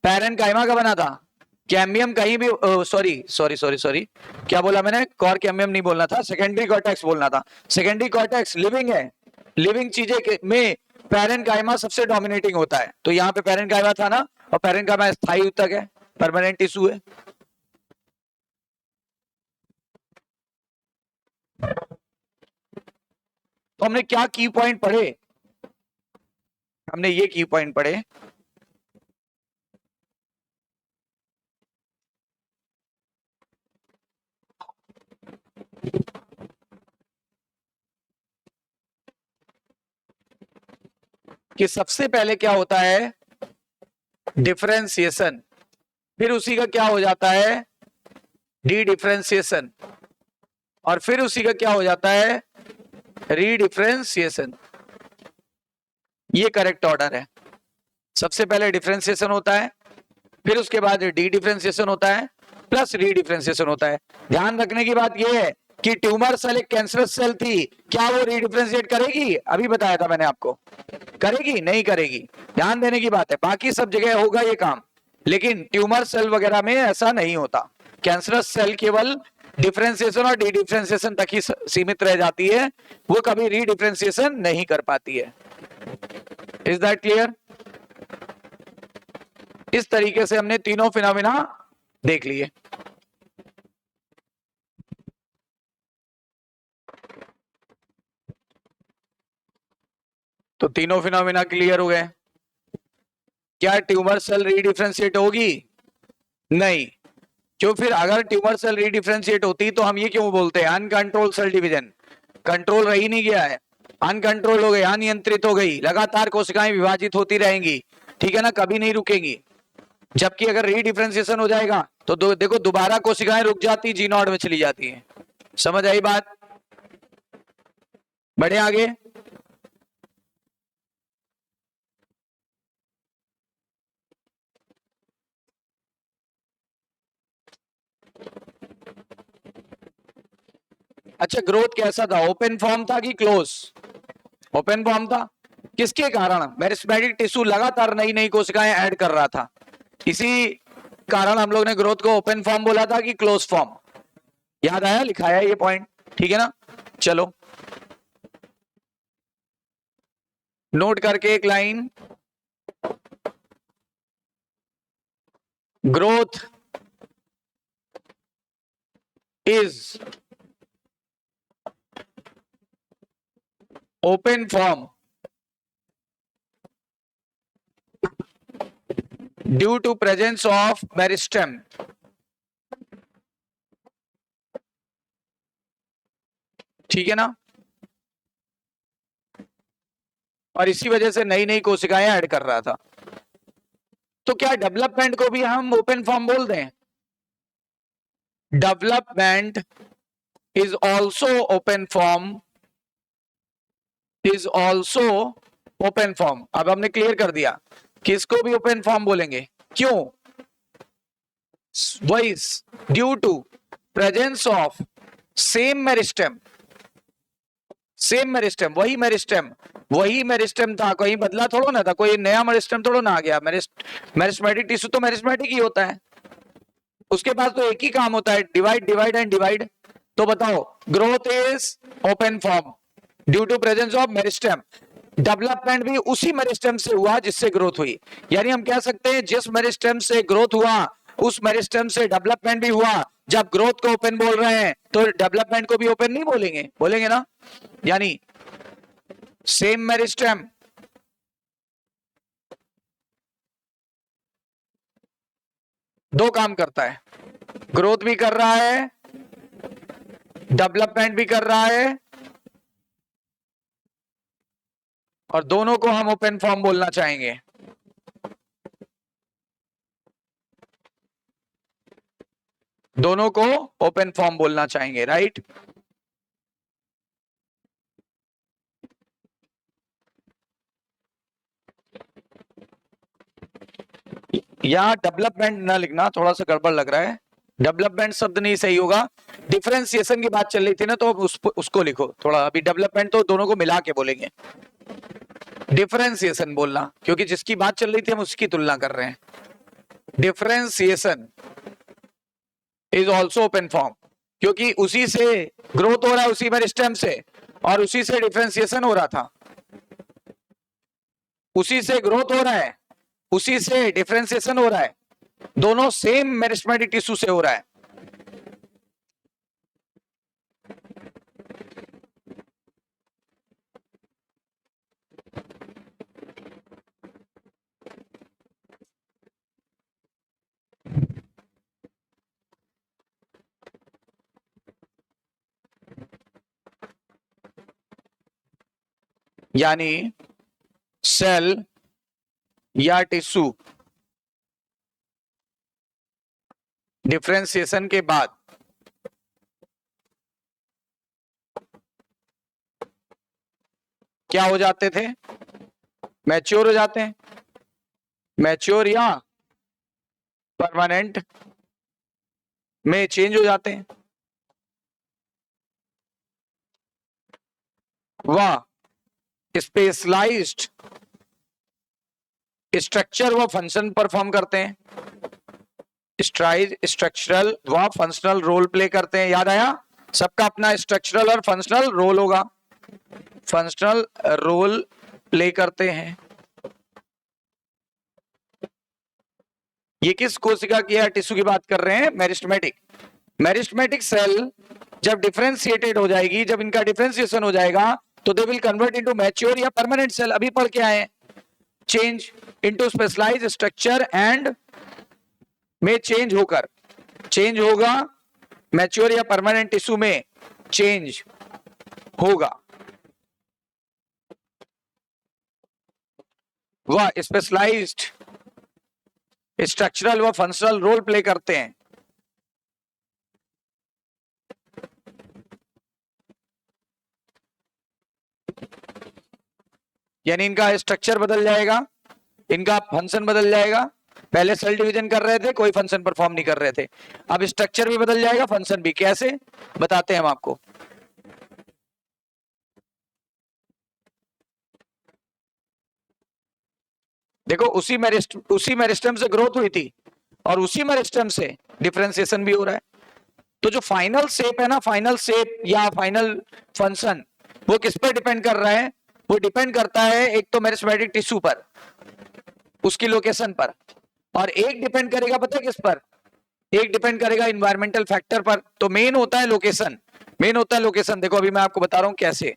पैरेन्काइमा का बना था। कैम्बियम कहीं भी, सॉरी क्या बोला मैंने? कॉर्क कैम्बियम नहीं बोलना था, सेकेंडरी कॉर्टेक्स बोलना था। सेकेंडरी कॉर्टेक्स लिविंग है, लिविंग चीजें में पैरेन्काइमा सबसे डोमिनेटिंग होता है, तो यहाँ पे पैरेन्काइमा था ना, और पैरेन्काइमा स्थायी ऊतक है, परमानेंट टिश्यू है। तो हमने क्या की पॉइंट पढ़े? हमने ये की पॉइंट पढ़े कि सबसे पहले क्या होता है? डिफरेंशिएशन, फिर उसी का क्या हो जाता है? डी डिफरेंशिएशन, और फिर उसी का क्या हो जाता है? रीडिफरेंशिएशन। ये करेक्ट ऑर्डर है। सबसे पहले डिफरेंशिएशन होता है, फिर उसके बाद डी डिफरेंशिएशन होता है, प्लस रीडिफरेंशिएशन होता है। ध्यान रखने की बात यह है कि ट्यूमर सेल एक कैंसरस सेल थी, क्या वो रीडिफरेंशिएट करेगी? अभी बताया था मैंने आपको, करेगी? नहीं करेगी। ध्यान देने की बात है, बाकी सब जगह होगा ये काम, लेकिन ट्यूमर सेल वगैरह में ऐसा नहीं होता। कैंसरस सेल केवल डिफरेंशिएशन और डी डिफरेंशिएशन तक ही सीमित रह जाती है, वो कभी रीडिफरेंशिएशन नहीं कर पाती है। Is that clear? इस तरीके से हमने तीनों फिनोमिना देख लिए। तो तीनों फिनोमिना क्लियर हो गए। क्या ट्यूमर सेल रीडिफरेंशिएट होगी? नहीं। क्यों? फिर अगर ट्यूमर सेल रीडिफरेंशिएट होती तो हम ये क्यों बोलते हैं अनकंट्रोल सेल डिवीजन? कंट्रोल रह ही नहीं गया है, अनकंट्रोल हो गई, अनियंत्रित हो गई, लगातार कोशिकाएं विभाजित होती रहेंगी, ठीक है ना, कभी नहीं रुकेंगी। जबकि अगर रीडिफरेंशिएशन हो जाएगा तो देखो दोबारा कोशिकाएं रुक जाती, जी नॉट में चली जाती हैं। समझ आई बात? बढ़े आगे। अच्छा, ग्रोथ कैसा था? ओपन फॉर्म था कि क्लोज? ओपन फॉर्म था। किसके कारण? मेरिस्टेमेटिक टिश्यू लगातार नई नई कोशिकाएं ऐड कर रहा था, इसी कारण हम लोग ने ग्रोथ को ओपन फॉर्म बोला था कि क्लोज फॉर्म। याद आया? लिखाया ये पॉइंट, ठीक है ना? चलो नोट करके एक line, growth is open form due to presence of meristem. ठीक है ना? और इसी वजह से नई नई कोशिकाएं ऐड कर रहा था। तो क्या डेवलपमेंट को भी हम ओपन फॉर्म बोल दें? Development is also open form, is also open form. अब हमने क्लियर कर दिया कि इसको भी ओपन फॉर्म बोलेंगे। क्यों? Why's due to presence of same meristem, same meristem, वही मेरिस्टेम था, कहीं बदला थोड़ा ना था, कोई नया मेरिस्टेम थोड़ा ना आ गया। मेरिस्टेमेटिक टिश्यू तो मेरिस्टेमेटिक ही होता है, उसके पास तो एक ही काम होता है, डिवाइड डिवाइड एंड डिवाइड। तो बताओ, growth is open form due to presence of meristem. Development भी उसी मेरिस्टेम से हुआ जिससे ग्रोथ हुई, यानी हम कह सकते हैं जिस मेरिस्टेम से ग्रोथ हुआ उस मेरिस्टेम से डेवलपमेंट भी हुआ। जब ग्रोथ को ओपन बोल रहे हैं तो डेवलपमेंट को भी ओपन नहीं बोलेंगे, बोलेंगे ना। यानी सेम मेरिस्टेम, दो काम करता है, ग्रोथ भी कर रहा है, डेवलपमेंट भी कर रहा है, और दोनों को हम ओपन फॉर्म बोलना चाहेंगे। दोनों को ओपन फॉर्म बोलना चाहेंगे, राइट। यहां डेवलपमेंट ना लिखना, थोड़ा सा गड़बड़ लग रहा है, डेवलपमेंट शब्द नहीं सही होगा। डिफरेंशिएशन की बात चल रही थी ना, तो उसको लिखो थोड़ा। अभी डेवलपमेंट तो दोनों को मिला के बोलेंगे, डिफरेंशिएशन बोलना, क्योंकि जिसकी बात चल रही थी हम उसकी तुलना कर रहे हैं। Differentiation is also open form, क्योंकि उसी से ग्रोथ हो रहा है, उसी मेरिस्टेम से, और उसी से डिफरेंशिएशन हो रहा था। उसी से ग्रोथ हो रहा है, उसी से डिफरेंशिएशन हो रहा है, दोनों सेम मेरिस्टेमेटिक टिश्यू से हो रहा है। यानी सेल या टिश्यू डिफरेंशिएशन के बाद क्या हो जाते थे, मैच्योर हो जाते हैं, मैच्योर या परमानेंट में चेंज हो जाते हैं। वह स्पेशलाइज्ड स्ट्रक्चर व फंक्शन परफॉर्म करते हैं, स्ट्रक्चरल व फंक्शनल रोल प्ले करते हैं। याद आया, सबका अपना स्ट्रक्चरल और फंक्शनल रोल होगा, फंक्शनल रोल प्ले करते हैं। ये किस कोशिका की या टिश्यू की बात कर रहे हैं, मेरिस्टेमेटिक। मेरिस्टेमेटिक सेल जब डिफरेंशिएटेड हो जाएगी, जब इनका डिफरेंशिएशन हो जाएगा, तो they will convert into mature या परमानेंट सेल। अभी पढ़ के आए, change into specialised structure and में चेंज होकर, चेंज होगा, मैच्योर या परमानेंट टिश्यू में चेंज होगा। वह स्पेशलाइज्ड स्ट्रक्चरल व फंक्शनल रोल प्ले करते हैं। यानी इनका स्ट्रक्चर बदल जाएगा, इनका फंक्शन बदल जाएगा। पहले सेल डिवीजन कर रहे थे, कोई फंक्शन परफॉर्म नहीं कर रहे थे, अब स्ट्रक्चर भी बदल जाएगा, फंक्शन भी। कैसे बताते हैं हम आपको। देखो, उसी मेरिस्टेम से ग्रोथ हुई थी और उसी मेरिस्टेम से डिफरेंशिएशन भी हो रहा है। तो जो फाइनल शेप है ना, फाइनल शेप या फाइनल फंक्शन, वो किस पर डिपेंड कर रहा है, वो डिपेंड करता है एक तो मेरिस्टेमेटिक टिश्यू पर, उसकी लोकेशन पर, और एक डिपेंड करेगा पता है किस पर, एक डिपेंड करेगा इन्वायरमेंटल फैक्टर पर। तो मेन होता है लोकेशन, मेन होता है लोकेशन। देखो अभी मैं आपको बता रहा हूं कैसे।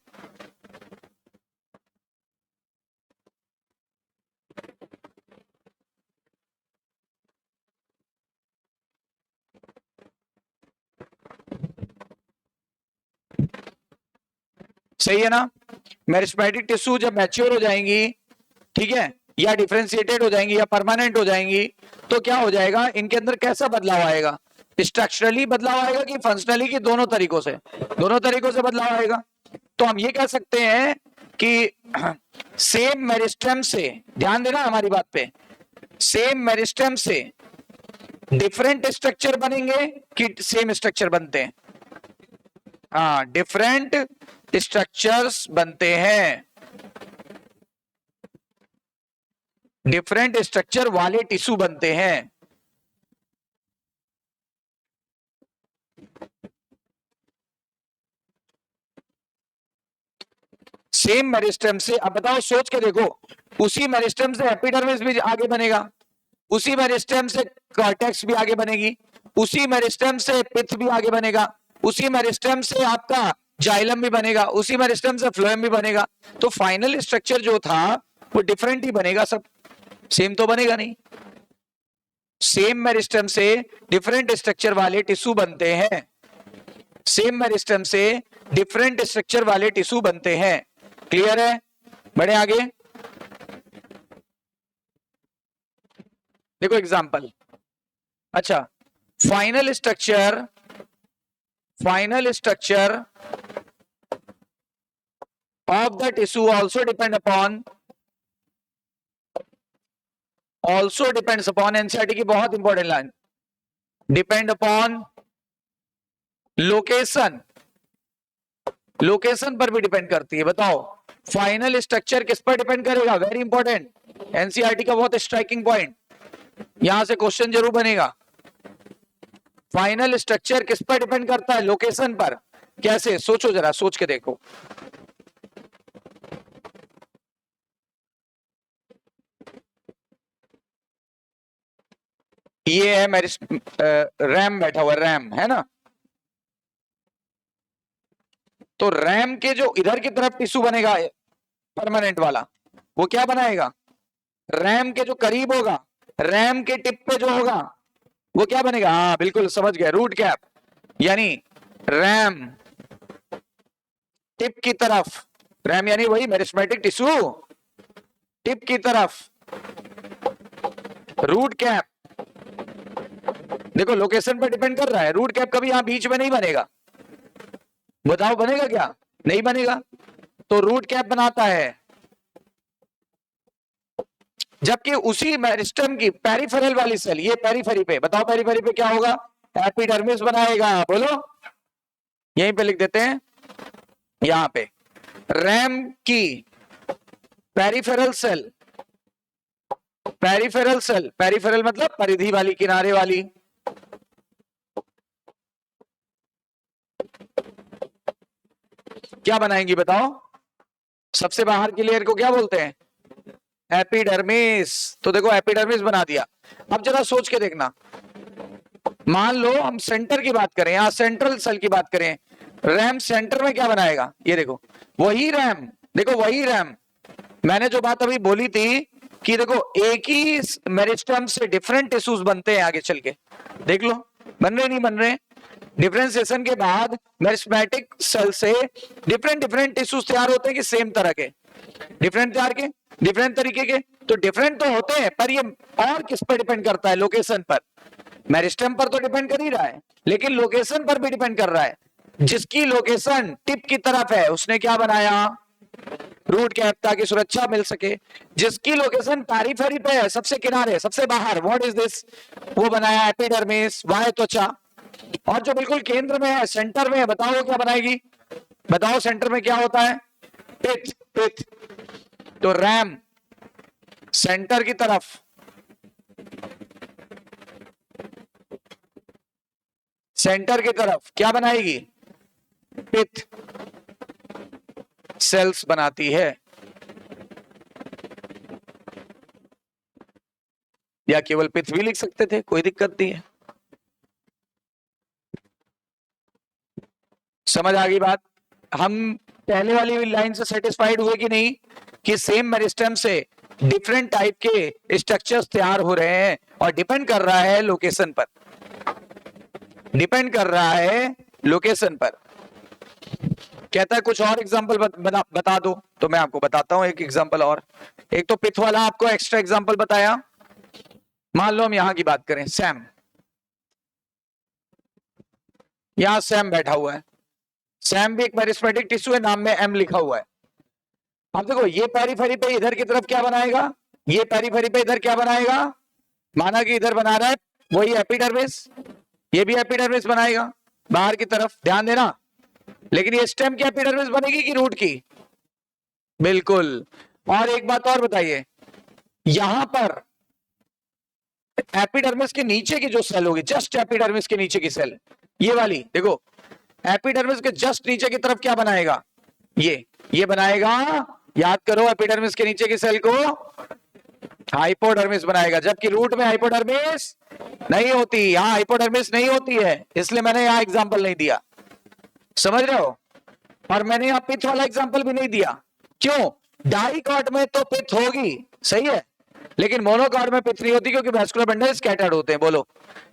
सही है ना, मेरिस्टेमेटिक टिश्यू जब मैच्योर हो जाएंगी, ठीक है, या डिफरेंशिएटेड हो जाएंगी या परमानेंट हो जाएंगी, तो क्या हो जाएगा, इनके अंदर कैसा बदलाव आएगा, स्ट्रक्चरली बदलाव आएगा कि फंक्शनली, की दोनों तरीकों से, दोनों तरीकों से बदलाव आएगा। तो हम ये कह सकते हैं कि सेम मेरिस्टेम से, ध्यान देना हमारी बात पे, सेम मेरिस्टेम से डिफरेंट स्ट्रक्चर बनेंगे कि सेम स्ट्रक्चर बनते हैं। हाँ, डिफरेंट स्ट्रक्चर्स बनते हैं, डिफरेंट स्ट्रक्चर वाले टिश्यू बनते हैं। सेम मेरिस्टेम से, अब बताओ सोच के देखो, उसी मेरिस्टेम से एपिडर्मिस भी आगे बनेगा, उसी मेरिस्टेम से कॉर्टेक्स भी आगे बनेगी, उसी मेरिस्टेम से पिथ भी आगे बनेगा, उसी मेरिस्टेम से आपका जाइलम भी बनेगा, उसी मेरिस्टेम से फ्लोएम भी बनेगा। तो फाइनल स्ट्रक्चर जो था वो डिफरेंट ही बनेगा, सब सेम तो बनेगा नहीं। सेम मेरिस्टेम से डिफरेंट स्ट्रक्चर वाले टिश्यू बनते हैं, सेम मेरिस्टेम से डिफरेंट स्ट्रक्चर वाले टिश्यू बनते हैं। क्लियर है? बढ़े आगे। देखो एग्जांपल, अच्छा, final structure of the tissue also depends upon NCERT की बहुत important line, depend upon location पर भी डिपेंड करती है। बताओ फाइनल स्ट्रक्चर किस पर डिपेंड करेगा? वेरी इंपॉर्टेंट, एनसीईआरटी का बहुत स्ट्राइकिंग पॉइंट, यहां से क्वेश्चन जरूर बनेगा। फाइनल स्ट्रक्चर किस पर डिपेंड करता है? लोकेशन पर। कैसे? सोचो जरा, सोच के देखो। ये है मेरे रैम बैठा हुआ, रैम है ना, तो रैम के जो इधर की तरफ टिश्यू बनेगा परमानेंट वाला, वो क्या बनाएगा? रैम के जो करीब होगा, रैम के टिप पे जो होगा वो क्या बनेगा? हाँ बिल्कुल समझ गए, रूट कैप। यानी रैम टिप की तरफ, रैम यानी वही मेरिस्टेमेटिक टिश्यू, टिप की तरफ रूट कैप। देखो लोकेशन पर डिपेंड कर रहा है, रूट कैप कभी यहां बीच में नहीं बनेगा, बताओ बनेगा क्या? नहीं बनेगा। तो रूट कैप बनाता है, जबकि उसी मेरिस्टेम की पेरिफेरल वाली सेल, ये पेरिफेरी पे, बताओ पेरिफेरी पे क्या होगा? एपिडर्मिस बनाएगा। बोलो, यहीं पे लिख देते हैं, यहां पे रैम की पेरिफेरल सेल, पेरिफेरल मतलब परिधि वाली, किनारे वाली, क्या बनाएंगी बताओ? सबसे बाहर की लेयर को क्या बोलते हैं? एपिडर्मिस। तो देखो एपिडर्मिस बना दिया। अब जरा सोच के देखना, मान लो हम सेंटर की बात करें, यहां सेंट्रल सेल की बात करें, रैम सेंटर में क्या बनाएगा? ये देखो वही रैम, देखो वही रैम, मैंने जो बात अभी बोली थी कि देखो एक ही मेरिस्टेम से डिफरेंट टिश्यूज बनते हैं, आगे चल के देख लो, बन रहे नहीं बन रहे? डिफरेंशिएशन के बाद मेरिस्टेमेटिक सेल से डिफरेंट टिश्यूज तैयार होते हैं कि सेम तरह के? डिफरेंट तरीके के। तो डिफरेंट तो होते हैं, पर ये और किस पर डिपेंड करता है? लोकेशन पर। मेरिस्टेम पर तो डिपेंड कर ही रहा है, लेकिन लोकेशन पर भी डिपेंड कर रहा है। जिसकी लोकेशन टिप की तरफ है उसने क्या बनाया? रूट कैप, ताकि सुरक्षा मिल सके। जिसकी लोकेशन पेरिफेरी पे है, सबसे किनारे, सबसे बाहर, व्हाट इज दिस? वो बनाया एपिडर्मिस, वाय त्वचा। और जो बिल्कुल केंद्र में है, सेंटर में है, बताओ वो क्या बनाएगी? बताओ सेंटर में क्या होता है? पिथ। तो रैम सेंटर की तरफ, क्या बनाएगी? पिथ सेल्स बनाती है। या केवल पिथ भी लिख सकते थे, कोई दिक्कत नहीं है। समझ आ गई बात? हम पहले वाली लाइन से सेटिस्फाइड हुए कि नहीं, कि सेम मेरिस्टेम से डिफरेंट टाइप के स्ट्रक्चर्स तैयार हो रहे हैं, और डिपेंड कर रहा है लोकेशन पर, डिपेंड कर रहा है लोकेशन पर। कहता है कुछ और एग्जांपल बता दो, तो मैं आपको बताता हूं एक एग्जांपल और। एक तो पिथ वाला आपको एक्स्ट्रा एग्जांपल बताया, मान लो हम यहां की बात करें, सैम, यहां सैम बैठा हुआ है, सैम भी एक मेरिस्टेमेटिक टिश्यू है, नाम में एम लिखा हुआ है। अब देखो ये पेरिफेरी पे इधर की तरफ क्या बनाएगा? ये पेरिफेरी पे इधर क्या बनाएगा? माना कि इधर बना रहा है वही एपिडर्मिस, ये भी एपिडर्मिस बनाएगा बाहर की तरफ, ध्यान देना। लेकिन ये स्टेम की एपिडर्मिस बनेगी कि रूट की? बिल्कुल। और एक बात और बताइए, यहां पर एपिडर्मिस के नीचे की जो सेल होगी, जस्ट एपिडर्मिस के नीचे की सेल, ये वाली देखो, एपिडर्मिस के जस्ट नीचे की तरफ क्या बनाएगा? ये बनाएगा, याद करो, एपिडर्मिस के नीचे की सेल को हाइपोडर्मिस बनाएगा, जबकि रूट में हाइपोडर्मिस नहीं होती, यहां हाइपोडर्मिस नहीं होती है, इसलिए मैंने यहां एग्जांपल नहीं दिया, समझ रहे हो? और मैंने यहां पिथ वाला एग्जांपल भी नहीं दिया, क्यों? डाइकॉट में तो पिथ होगी, सही है, लेकिन मोनोकॉट में पिथ नहीं होती, क्योंकि वैस्कुलर बंडल स्कैटर्ड होते हैं। बोलो,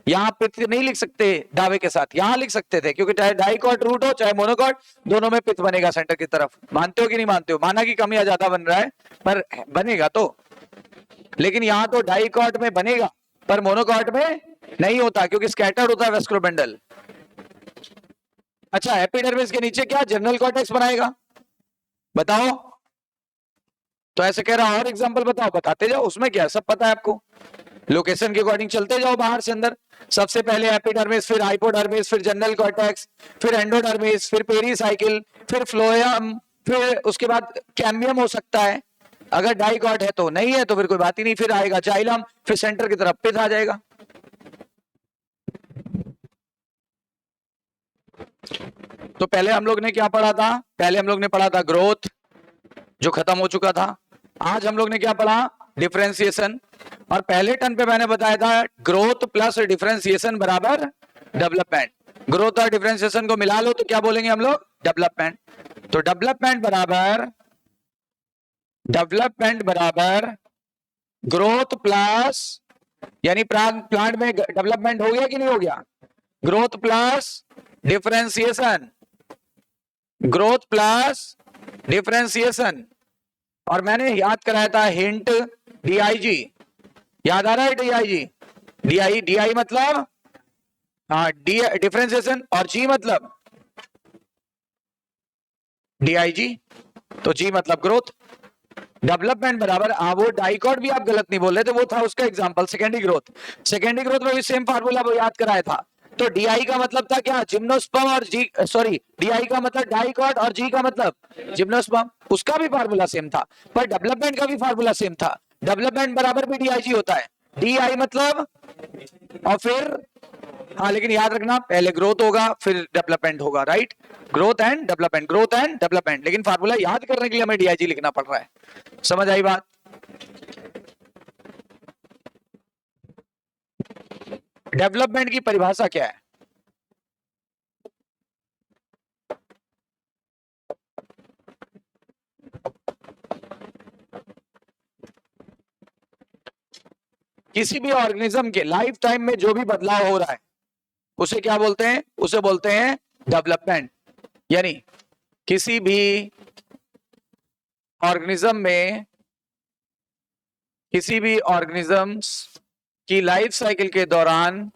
यहां पिथ नहीं लिख सकते दावे के साथ, यहां लिख सकते थे, क्योंकि चाहे डाइकॉट रूट हो चाहे मोनोकॉट, दोनों में पिथ बनेगा सेंटर की तरफ। मानते हो कि नहीं मानते हो? माना कि कम या ज्यादा बन रहा है, पर बनेगा तो। लेकिन यहां तो डाइकॉट में बनेगा, पर मोनोकॉट में नहीं होता, क्योंकि स्कैटर्ड होता है वैस्कुलर बंडल। अच्छा, एपिडर्मिस के नीचे क्या जनरल कॉर्टेक्स बनाएगा? बताओ। तो ऐसे कह रहा, और एग्जांपल बताओ, बताते जाओ, उसमें क्या, सब पता है आपको, लोकेशन के अकॉर्डिंग चलते जाओ बाहर से अंदर। सबसे पहले एपिडर्मिस, फिर हाइपोडर्मिस, फिर जनरल कॉर्टेक्स, फिर एंडोडर्मिस, फिर पेरीसाइकिल, फिर फ्लोएम, फिर उसके बाद कैम्बियम हो सकता है, अगर डाइकॉट है तो, नहीं है तो फिर कोई बात ही नहीं, फिर आएगा जाइलम, फिर सेंटर की तरफ पिथ आ जाएगा। तो पहले हम लोग ने क्या पढ़ा था? पहले हम लोग ने पढ़ा था ग्रोथ, जो खत्म हो चुका था। आज हम लोग ने क्या पढ़ा? डिफरेंशिएशन। और पहले टर्न पे मैंने बताया था ग्रोथ प्लस डिफरेंशिएशन बराबर डेवलपमेंट। ग्रोथ और डिफरेंशिएशन को मिला लो तो क्या बोलेंगे हम लोग? डेवलपमेंट। तो डेवलपमेंट बराबर ग्रोथ प्लस, यानी प्लांट में डेवलपमेंट हो गया कि नहीं हो गया? Growth plus differentiation, growth plus differentiation. और मैंने याद कराया था हिंट डीआईजी, याद आ रहा है? डीआईजी, डीआई मतलब हाँ डिफरेंशिएशन, और जी मतलब डीआईजी, तो जी मतलब ग्रोथ। डेवलपमेंट बराबर, वो डाइकॉट भी आप गलत नहीं बोल रहे थे, वो था उसका example secondary growth. Secondary growth में भी सेम फार्मूला वो याद कराया था। तो डीआई का मतलब था क्या? जिम्नोस्पर्म, और जी सॉरी, डीआई का मतलब डाइकॉट और जी का मतलब जिम्नोस्पर्म, उसका भी फार्मूला सेम था, पर डेवलपमेंट का भी फार्मूला सेम था। डेवलपमेंट बराबर भी डीआईजी होता है, डीआई मतलब, और फिर हाँ, लेकिन याद रखना पहले ग्रोथ होगा फिर डेवलपमेंट होगा, right? Growth and development, growth and development, लेकिन फार्मूला याद करने के लिए हमें डीआईजी लिखना पड़ रहा है। समझ आई बात? डेवलपमेंट की परिभाषा क्या है? किसी भी ऑर्गेनिज्म के लाइफ टाइम में जो भी बदलाव हो रहा है उसे क्या बोलते हैं? उसे बोलते हैं डेवलपमेंट। यानी किसी भी ऑर्गेनिज्म में, किसी भी ऑर्गेनिजम्स की लाइफ साइकिल के दौरान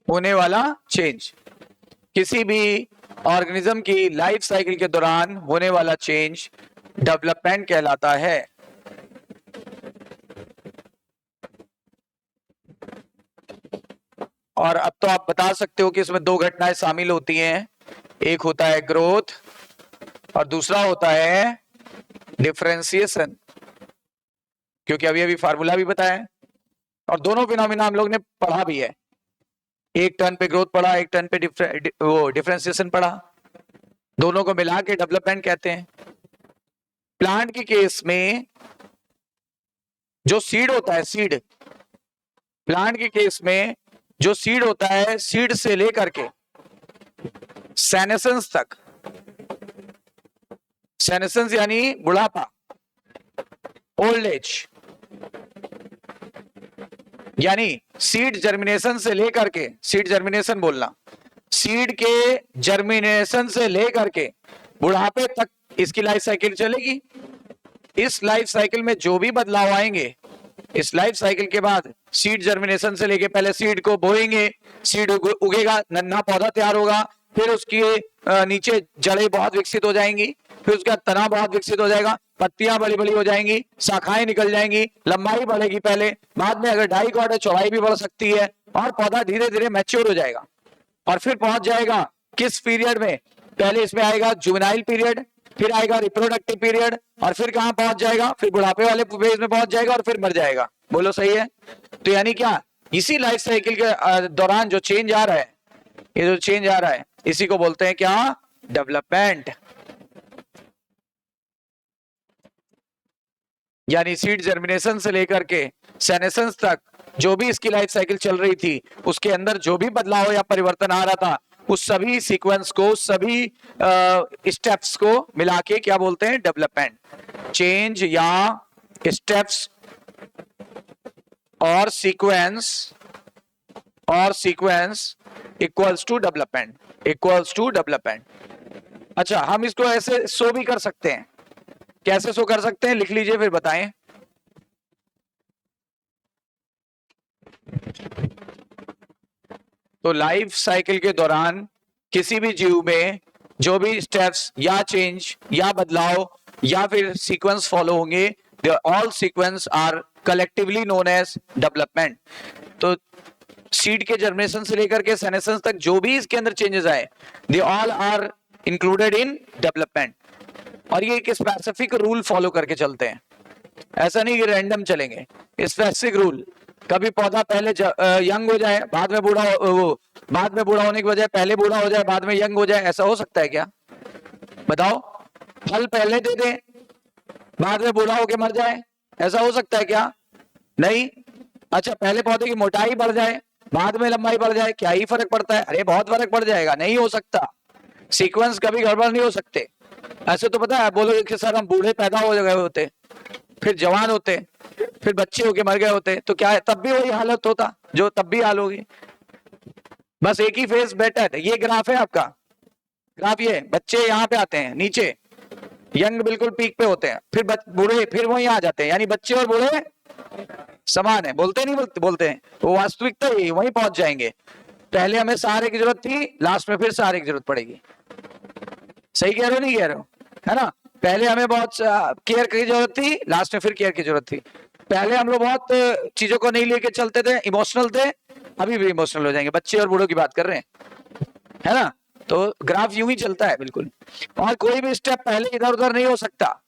होने वाला चेंज, किसी भी ऑर्गेनिज्म की लाइफ साइकिल के दौरान होने वाला चेंज डेवलपमेंट कहलाता है। और अब तो आप बता सकते हो कि इसमें दो घटनाएं शामिल होती हैं, एक होता है ग्रोथ और दूसरा होता है डिफरेंशिएशन, क्योंकि अभी अभी फार्मूला भी बताया है और दोनों फिनोमिना हम लोग ने पढ़ा भी है। एक टर्न पे ग्रोथ पढ़ा, एक टर्न पे डिफरेंशिएशन पढ़ा, दोनों को मिला के डेवलपमेंट कहते हैं। प्लांट के केस में जो सीड होता है, सीड, प्लांट के केस में जो सीड होता है, सीड से लेकर के सेनेसेंस तक, सेनेसेंस यानी बुढ़ापा, ओल्ड एज, यानी सीड जर्मिनेशन से लेकर के, सीड जर्मिनेशन बोलना, सीड के जर्मिनेशन से लेकर के बुढ़ापे तक इसकी लाइफ साइकिल चलेगी। इस लाइफ साइकिल में जो भी बदलाव आएंगे, इस लाइफ साइकिल के बाद सीड जर्मिनेशन से लेके, पहले सीड को बोएंगे, सीड उगेगा, नन्हा पौधा तैयार होगा, फिर उसकी नीचे जड़ें बहुत विकसित हो जाएंगी, फिर उसका तना बहुत विकसित हो जाएगा, पत्तियां बड़ी बड़ी हो जाएंगी, शाखाएं निकल जाएंगी, लंबाई बढ़ेगी पहले, बाद में अगर डाइकॉट है चौड़ाई भी बढ़ सकती है, और पौधा धीरे धीरे मैच्योर हो जाएगा। और फिर पहुंच जाएगा किस पीरियड में, पहले इसमें आएगा जुवेनाइल पीरियड, फिर आएगा रिप्रोडक्टिव पीरियड, और फिर कहां पहुंच जाएगा, फिर बुढ़ापे वाले फेज में पहुंच जाएगा और फिर मर जाएगा। बोलो सही है? तो यानी क्या, इसी लाइफ साइकिल के दौरान जो चेंज आ रहा है, ये जो चेंज आ रहा है इसी को बोलते हैं क्या, डेवलपमेंट। यानी सीड जर्मिनेशन से लेकर के सेनेसेंस तक जो भी इसकी लाइफ साइकिल चल रही थी, उसके अंदर जो भी बदलाव या परिवर्तन आ रहा था, उस सभी सीक्वेंस को, सभी स्टेप्स को मिला के क्या बोलते हैं, डेवलपमेंट। चेंज या स्टेप्स और सीक्वेंस इक्वल्स टू डेवलपमेंट। अच्छा, हम इसको ऐसे शो भी कर सकते हैं। कैसे शो कर सकते हैं, लिख लीजिए फिर बताएं। तो लाइफ साइकिल के दौरान किसी भी जीव में जो भी स्टेप्स या चेंज या बदलाव या फिर सीक्वेंस फॉलो होंगे, they all sequence are collectively known as development. तो सीड के जर्मिनेशन से लेकर के सेनेसेंस तक जो भी इसके अंदर चेंजेस आए, they all are included in development. और ये एक स्पेसिफिक रूल फॉलो करके चलते हैं, ऐसा नहीं कि रैंडम चलेंगे, स्पेसिफिक रूल। कभी पौधा पहले यंग हो जाए, बाद में बूढ़ा बाद में बूढ़ा होने की वजह पहले बूढ़ा हो जाए, बाद में यंग हो जाए, ऐसा हो सकता है क्या? बताओ। फल पहले दे दे, बाद में बूढ़ा होके मर जाए, ऐसा हो सकता है क्या? नहीं। अच्छा, पहले पौधे की मोटाई बढ़ जाए, बाद में लंबाई बढ़ जाए, क्या ही फर्क पड़ता है? अरे बहुत फर्क पड़ जाएगा। नहीं हो सकता, सीक्वेंस कभी गड़बड़ नहीं हो सकते। ऐसे तो पता है, बोलोगे कि सर हम बूढ़े पैदा हो गए होते, फिर जवान होते, फिर बच्चे होके मर गए होते, तो क्या है, तब भी वही हालत होता जो तब भी हाल होगी। बस एक ही फेज बेटर। ये ग्राफ है आपका, ग्राफ ये बच्चे यहाँ पे आते हैं नीचे, यंग बिल्कुल पीक पे होते हैं, फिर बूढ़े फिर वहीं आ जाते हैं, यानी बच्चे और बूढ़े समान है। बोलते नहीं बोलते हैं, वो वास्तविकता यही, वहीं पहुंच जाएंगे। पहले हमें सहारे की जरूरत थी, लास्ट में फिर सहारे की जरूरत पड़ेगी। सही कह रहे हो, नहीं कह रहे हो? है ना? पहले हमें बहुत केयर की जरूरत थी, लास्ट में फिर केयर की जरूरत थी। पहले हम लोग बहुत चीजों को नहीं लेके चलते थे, इमोशनल थे, अभी भी इमोशनल हो जाएंगे। बच्चे और बूढ़ों की बात कर रहे हैं, है ना? तो ग्राफ यूं ही चलता है बिल्कुल, और कोई भी स्टेप पहले इधर उधर नहीं हो सकता।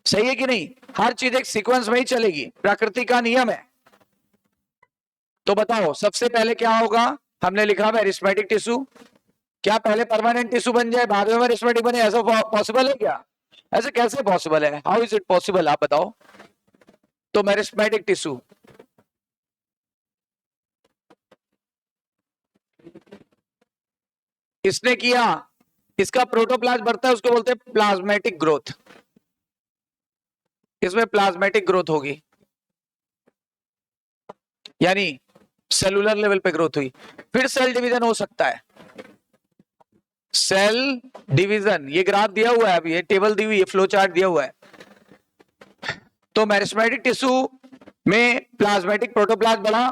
सही है कि नहीं? हर चीज एक सीक्वेंस में ही चलेगी, प्रकृति का नियम है। तो बताओ सबसे पहले क्या होगा? हमने लिखा मेरिस्टेमेटिक टिश्यू। क्या पहले परमानेंट टिश्यू बन जाए बाद में मेरिस्टेमेटिक बने, ऐसा पॉसिबल है क्या? ऐसे कैसे पॉसिबल है? हाउ इज इट पॉसिबल, आप बताओ। तो मेरिस्टेमेटिक टिश्यू इसने किया, इसका प्रोटोप्लाज्म बढ़ता है, उसको बोलते हैं प्लाज्मेटिक ग्रोथ। इसमें प्लाज्मेटिक ग्रोथ होगी, यानी सेलुलर लेवल पे ग्रोथ हुई। फिर सेल डिवीजन हो सकता है, सेल डिवीजन। ये ग्राफ दिया हुआ है, अभी ये टेबल दी हुई है, फ्लो चार्ट दिया हुआ है। तो मेरिस्टेमेटिक टिश्यू में प्लाज्मेटिक प्रोटोप्लाज्म बढ़ा,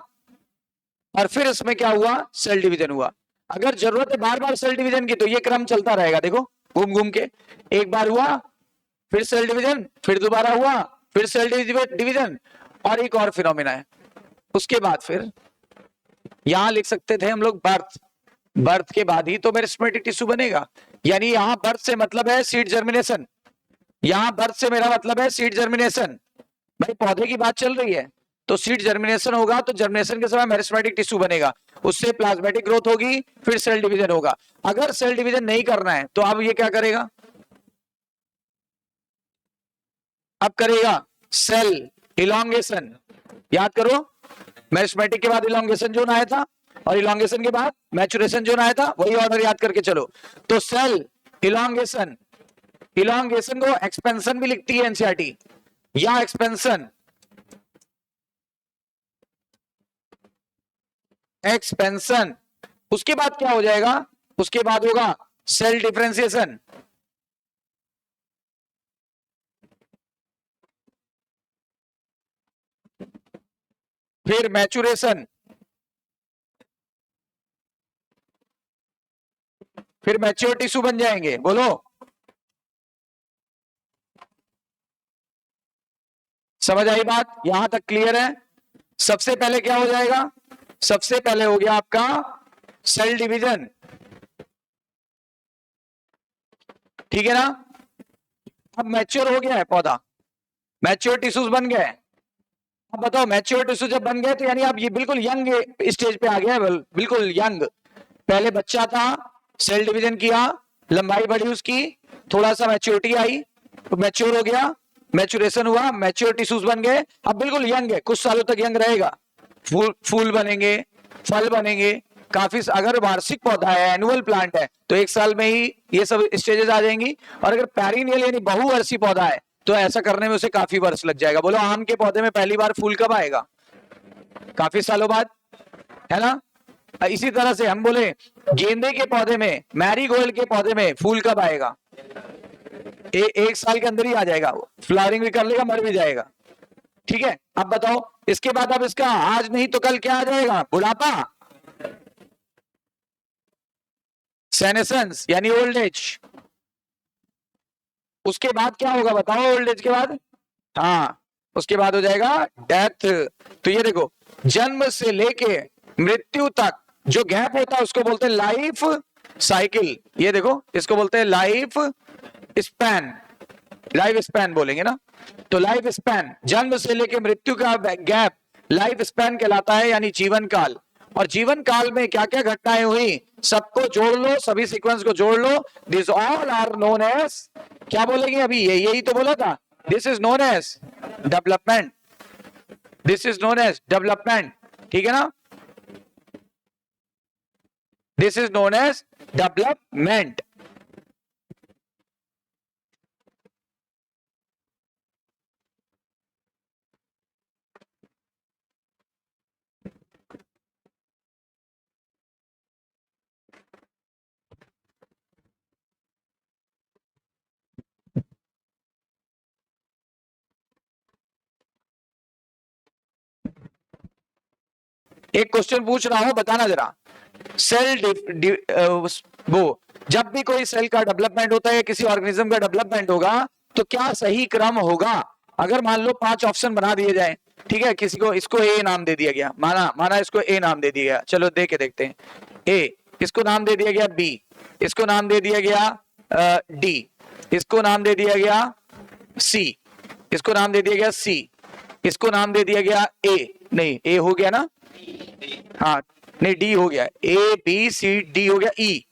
और फिर इसमें क्या हुआ? सेल डिवीजन हुआ। अगर जरूरत है बार बार सेल डिवीजन की, तो ये क्रम चलता रहेगा। देखो घूम घूम के, एक बार हुआ, फिर सेल डिवीजन, फिर दोबारा हुआ, फिर सेल डिवीजन, और एक और फिनोमिना है। उसके बाद फिर यहां लिख सकते थे हम लोग बर्थ। बर्थ के बाद ही तो मेरिस्टेमेटिक टिश्यू बनेगा। यानी यहां बर्थ से मतलब है सीड जर्मिनेशन, यहां बर्थ से मेरा मतलब है सीड जर्मिनेशन। भाई पौधे की बात चल रही है, तो सीड जर्मिनेशन होगा, तो जर्मिनेशन के समय मेरिस्टेमेटिक टिश्यू बनेगा, उससे प्लाज्मेटिक ग्रोथ होगी, फिर सेल डिवीजन होगा। अगर सेल डिवीजन नहीं करना है तो अब ये क्या करेगा? अब करेगा सेल इलॉन्गेशन। याद करो, मेरिस्टेमेटिक के बाद इलॉन्गेशन जोन आया था, और इलॉन्गेशन के बाद मैचुरेशन जोन आया था, वही ऑर्डर याद करके चलो। तो सेल इलॉन्गेशन, इलॉन्गेशन को एक्सपेंशन भी लिखती है एनसीईआरटी, या एक्सपेंशन, एक्सपेंशन। उसके बाद क्या हो जाएगा? उसके बाद होगा सेल डिफरेंशिएशन, फिर मैचुरेशन, फिर मैच्योर टिश्यू बन जाएंगे। बोलो, समझ आई बात? यहां तक क्लियर है? सबसे पहले क्या हो जाएगा? सबसे पहले हो गया आपका सेल डिवीजन, ठीक है ना? अब मैच्योर हो गया है पौधा, मैच्योर टिश्यूज बन गए। अब बताओ, मैच्योर टिश्यू जब बन गए तो यानी आप ये बिल्कुल यंग स्टेज पे आ गया, बिल्कुल यंग। पहले बच्चा था, सेल डिवीजन किया, लंबाई बढ़ी उसकी, थोड़ा सा मैच्योरिटी आई, तो मैच्योर हो गया, मैच्योरेशन हुआ, मैच्योर टिश्यूज बन गए, अब बिल्कुल यंग है, कुछ सालों तक यंग रहेगा। फूल बनेंगे, फल बनेंगे, काफी। अगर वार्षिक पौधा है, एनुअल प्लांट है, तो एक साल में ही ये सब स्टेजेस आ जाएंगी। और अगर पेरिनियल यानी बहुवर्षीय पौधा है, तो ऐसा करने में उसे काफी वर्ष लग जाएगा। बोलो, आम के पौधे में पहली बार फूल कब आएगा? काफी सालों बाद, है ना? इसी तरह से हम बोले गेंदे के पौधे में, मैरीगोल्ड के पौधे में फूल कब आएगा? एक साल के अंदर ही आ जाएगा, फ्लावरिंग भी कर लेगा, मर भी जाएगा। ठीक है, अब बताओ, इसके बाद अब इसका आज नहीं तो कल क्या आ जाएगा? बुढ़ापा, सेनेसेंस यानी ओल्ड एज। उसके बाद क्या होगा बताओ? ओल्ड एज के बाद, हाँ, उसके बाद हो जाएगा डेथ। तो ये देखो, जन्म से लेके मृत्यु तक जो गैप होता है उसको बोलते हैं लाइफ साइकिल। ये देखो, इसको बोलते हैं लाइफ स्पैन, लाइफ स्पैन बोलेंगे ना। तो लाइफ स्पैन, जन्म से लेके मृत्यु का गैप लाइफ स्पैन कहलाता है, यानी जीवन काल। और जीवन काल में क्या क्या घटनाएं हुई, सबको जोड़ लो, सभी सीक्वेंस को जोड़ लो। This all are known as, क्या बोलेंगे अभी? यही तो बोला था, this is known as development, this is known as development, ठीक है ना? This is known as development. एक क्वेश्चन पूछ रहा हूं, बताना जरा। सेल वो जब भी कोई सेल का डेवलपमेंट होता है या किसी ऑर्गेनिज्म का डेवलपमेंट होगा, तो क्या सही क्रम होगा? अगर मान लो 5 ऑप्शन बना दिए जाए, ठीक है, किसी को, इसको ए नाम दे दिया गया, माना इसको ए नाम दे दिया गया, चलो दे के देखते हैं। ए, इसको नाम दे दिया गया बी, इसको नाम दे दिया गया डी, इसको नाम दे दिया गया सी, इसको नाम दे दिया गया सी, इसको नाम दे दिया गया ए, नहीं ए हो गया ना, हाँ नहीं डी हो गया, ए बी सी डी हो गया, ई,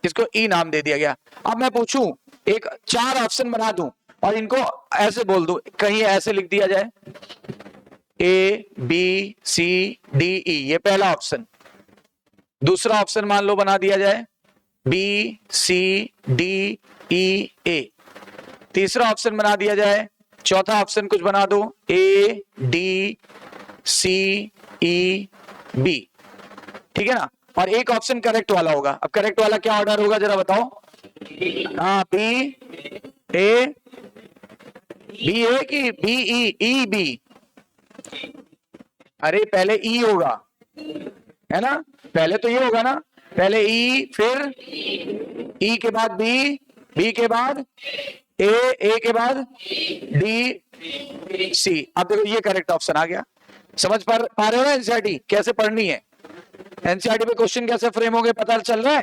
इसको ई नाम दे दिया गया। अब मैं पूछूं, एक 4 ऑप्शन बना दूं और इनको ऐसे बोल दूं, कहीं ऐसे लिख दिया जाए A B C D E, ये पहला ऑप्शन। दूसरा ऑप्शन मान लो बना दिया जाए बी सी डी ई ए। तीसरा ऑप्शन बना दिया जाए, चौथा ऑप्शन कुछ बना दो A D C E B, ठीक है ना? और एक ऑप्शन करेक्ट वाला होगा। अब करेक्ट वाला क्या ऑर्डर होगा जरा बताओ? हाँ, बी ए, बी ए की बी ई, ई बी, अरे पहले ई होगा, है ना? पहले तो ये होगा ना, पहले ई, फिर ई के बाद बी, बी के बाद ए के बाद डी सी। अब देखो ये करेक्ट ऑप्शन आ गया। समझ पा रहे हो ना एनसीईआरटी कैसे पढ़नी है? एनसीईआरटी में क्वेश्चन कैसे फ्रेम हो गए पता चल रहा है?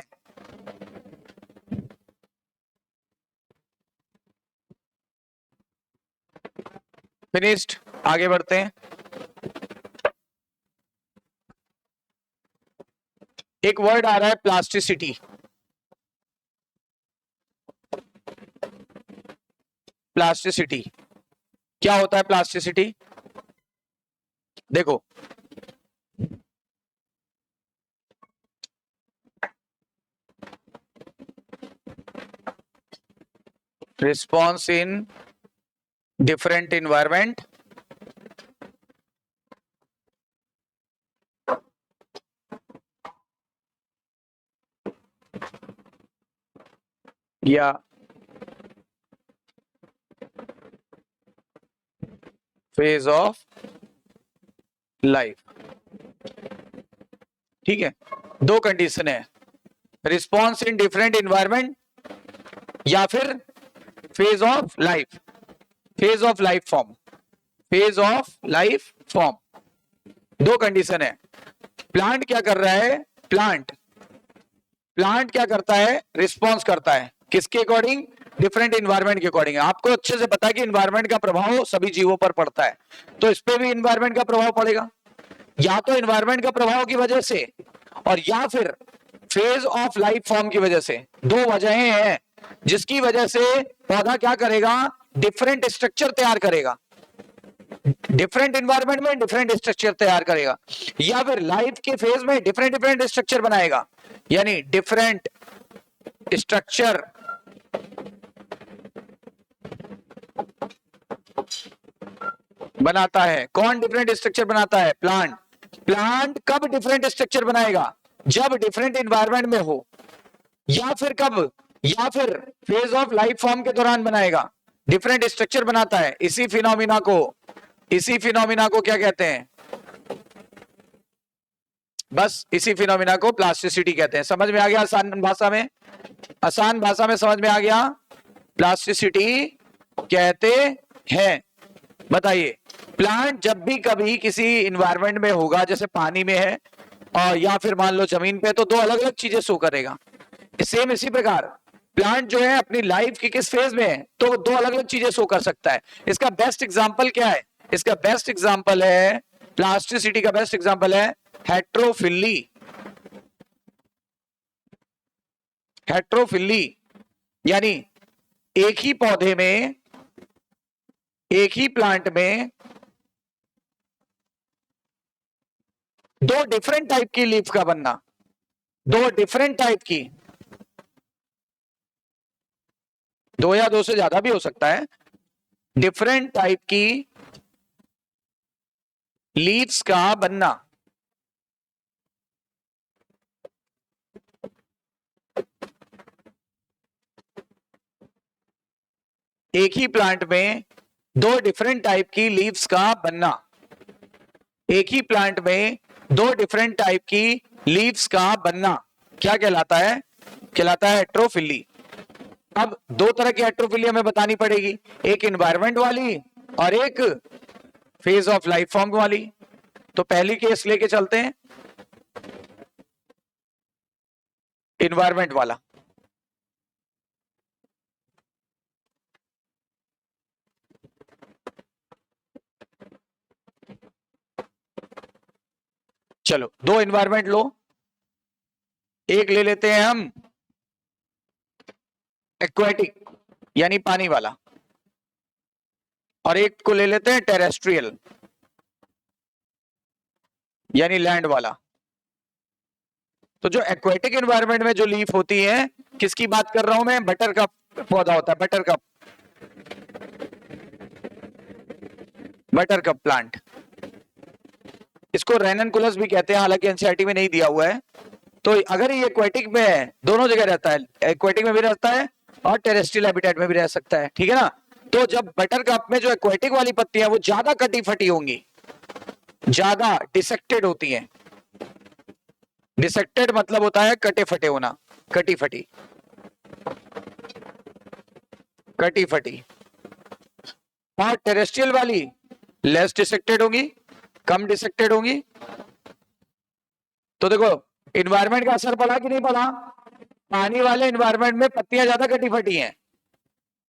फिनिश्ड, आगे बढ़ते हैं। एक वर्ड आ रहा है प्लास्टिसिटी। प्लास्टिसिटी क्या होता है? प्लास्टिसिटी देखो, response in different environment या phase of life, ठीक है? 2 कंडीशन है, रिस्पॉन्स इन डिफरेंट इन्वायरमेंट या फिर phase of life, phase of life form, phase of life form. दो कंडीशन है। प्लांट क्या कर रहा है, प्लांट क्या करता है, रिस्पॉन्स करता है किसके अकॉर्डिंग, डिफरेंट इन्वायरमेंट के अकॉर्डिंग। आपको अच्छे से पता है कि इन्वायरमेंट का प्रभाव सभी जीवों पर पड़ता है, तो इस पे भी इन्वायरमेंट का प्रभाव पड़ेगा, या तो इन्वायरमेंट का प्रभाव की वजह से और या फिर फेज ऑफ लाइफ फॉर्म की वजह से। दो वजहें हैं जिसकी वजह से पौधा क्या करेगा, डिफरेंट स्ट्रक्चर तैयार करेगा, डिफरेंट इन्वायरमेंट में डिफरेंट स्ट्रक्चर तैयार करेगा, या फिर लाइफ के फेज में डिफरेंट डिफरेंट स्ट्रक्चर बनाएगा, यानी डिफरेंट स्ट्रक्चर बनाता है। कौन डिफरेंट स्ट्रक्चर बनाता है, प्लांट। प्लांट कब डिफरेंट स्ट्रक्चर बनाएगा, जब डिफरेंट इन्वायरमेंट में हो, या फिर कब, या फिर फेज ऑफ लाइफ फॉर्म के दौरान बनाएगा, डिफरेंट स्ट्रक्चर बनाता है। इसी फिनोमिना को क्या कहते हैं, बस इसी फिनोमिना को प्लास्टिसिटी कहते हैं। समझ में आ गया, आसान भाषा में, आसान भाषा में समझ में आ गया, प्लास्टिसिटी कहते हैं। बताइए, प्लांट जब भी कभी किसी इन्वायरमेंट में होगा, जैसे पानी में है और या फिर मान लो जमीन पे, तो दो अलग अलग चीजें शो करेगा। सेम इसी प्रकार प्लांट जो है अपनी लाइफ की किस फेज में है, तो दो अलग अलग चीजें शो कर सकता है। इसका बेस्ट एग्जांपल क्या है, इसका बेस्ट एग्जांपल है, प्लास्टिसिटी का बेस्ट एग्जांपल है हेट्रोफिली। हेट्रोफिली यानी एक ही पौधे में, एक ही प्लांट में दो डिफरेंट टाइप की लीफ का बनना, दो डिफरेंट टाइप की, दो या दो से ज्यादा भी हो सकता है, डिफरेंट टाइप की लीव्स का बनना। एक ही प्लांट में दो डिफरेंट टाइप की लीव्स का बनना, एक ही प्लांट में दो डिफरेंट टाइप की लीव्स का बनना क्या कहलाता है, कहलाता है हेट्रोफिली। अब दो तरह की हेट्रोफिली हमें बतानी पड़ेगी, एक एनवायरनमेंट वाली और एक फेज ऑफ लाइफ फॉर्म वाली। तो पहली केस लेके चलते हैं, एनवायरनमेंट वाला। चलो दो एनवायरनमेंट लो, एक ले लेते हैं हम एक्वेटिक यानी पानी वाला, और एक को ले लेते हैं टेरेस्ट्रियल यानी लैंड वाला। तो जो एक्वेटिक एनवायरनमेंट में जो लीफ होती है, किसकी बात कर रहा हूं मैं, बटर कप पौधा होता है, बटर कप प्लांट। इसको रेननकुलस भी कहते हैं, हालांकि एनसीईआरटी में नहीं दिया हुआ है। तो अगर ये एक्वेटिक में है, दोनों जगह रहता है, एक्वेटिक में भी रहता है और टेरेस्ट्रियल हैबिटेट में भी रह सकता है, ठीक है ना। तो जब बटर कप में जो एक्वेटिक वाली पत्तियां वो ज्यादा कटी फटी होंगी, ज्यादा डिसेक्टेड होती हैं। डिसेक्टेड मतलब होता है कटे फटे होना, कटी फटी, कटी फटी। और टेरेस्ट्रियल वाली लेस डिसेक्टेड होगी, कम डिसेक्टेड होगी। तो देखो इन्वायरमेंट का असर पड़ा कि नहीं पड़ा, पानी वाले इन्वायरमेंट में पत्तियां ज्यादा कटी फटी हैं,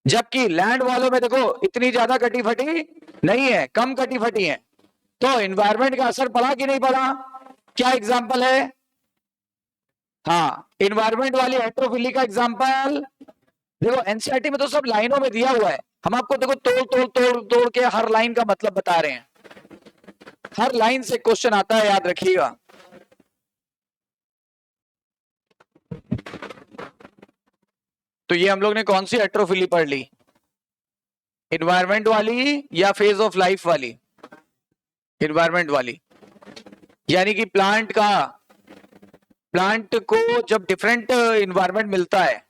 जबकि लैंड वालों में देखो इतनी ज्यादा कटी फटी नहीं है, कम कटी फटी है। तो इन्वायरमेंट का असर पड़ा कि नहीं पड़ा, क्या एग्जाम्पल है, हाँ इन्वायरमेंट वाली हेट्रोफिली का एग्जाम्पल। देखो एनसीईआरटी में तो सब लाइनों में दिया हुआ है, हम आपको देखो तोड़ तोड़ तोड़ तोड़ के हर लाइन का मतलब बता रहे हैं, हर लाइन से क्वेश्चन आता है, याद रखिएगा। तो ये हम लोग ने कौन सी हेट्रोफिली पढ़ ली, इन्वायरमेंट वाली या फेज ऑफ लाइफ वाली, इन्वायरमेंट वाली। यानी कि प्लांट को जब डिफरेंट इन्वायरमेंट मिलता है,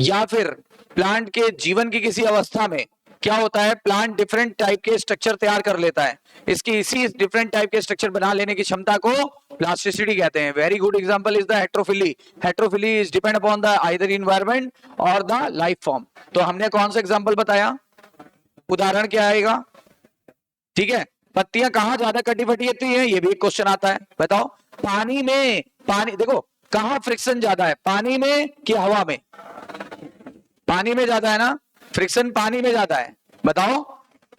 या फिर प्लांट के जीवन की किसी अवस्था में क्या होता है, प्लांट डिफरेंट टाइप के स्ट्रक्चर तैयार कर लेता है, इसकी इसी डिफरेंट टाइप के स्ट्रक्चर बना लेने की क्षमता को प्लास्टिसिटी कहते हैं। Very good example is the heterophylly. Heterophylly is depend upon the either environment और द लाइफ फॉर्म। तो हमने कौन सा एग्जांपल बताया, उदाहरण क्या आएगा, ठीक है। पत्तियां कहां ज्यादा कटी फटी होती है, ये भी एक क्वेश्चन आता है, बताओ। पानी में, पानी देखो कहां फ्रिक्शन ज्यादा है, पानी में कि हवा में? पानी में ज्यादा है ना, फ्रिक्शन पानी में ज्यादा है, बताओ।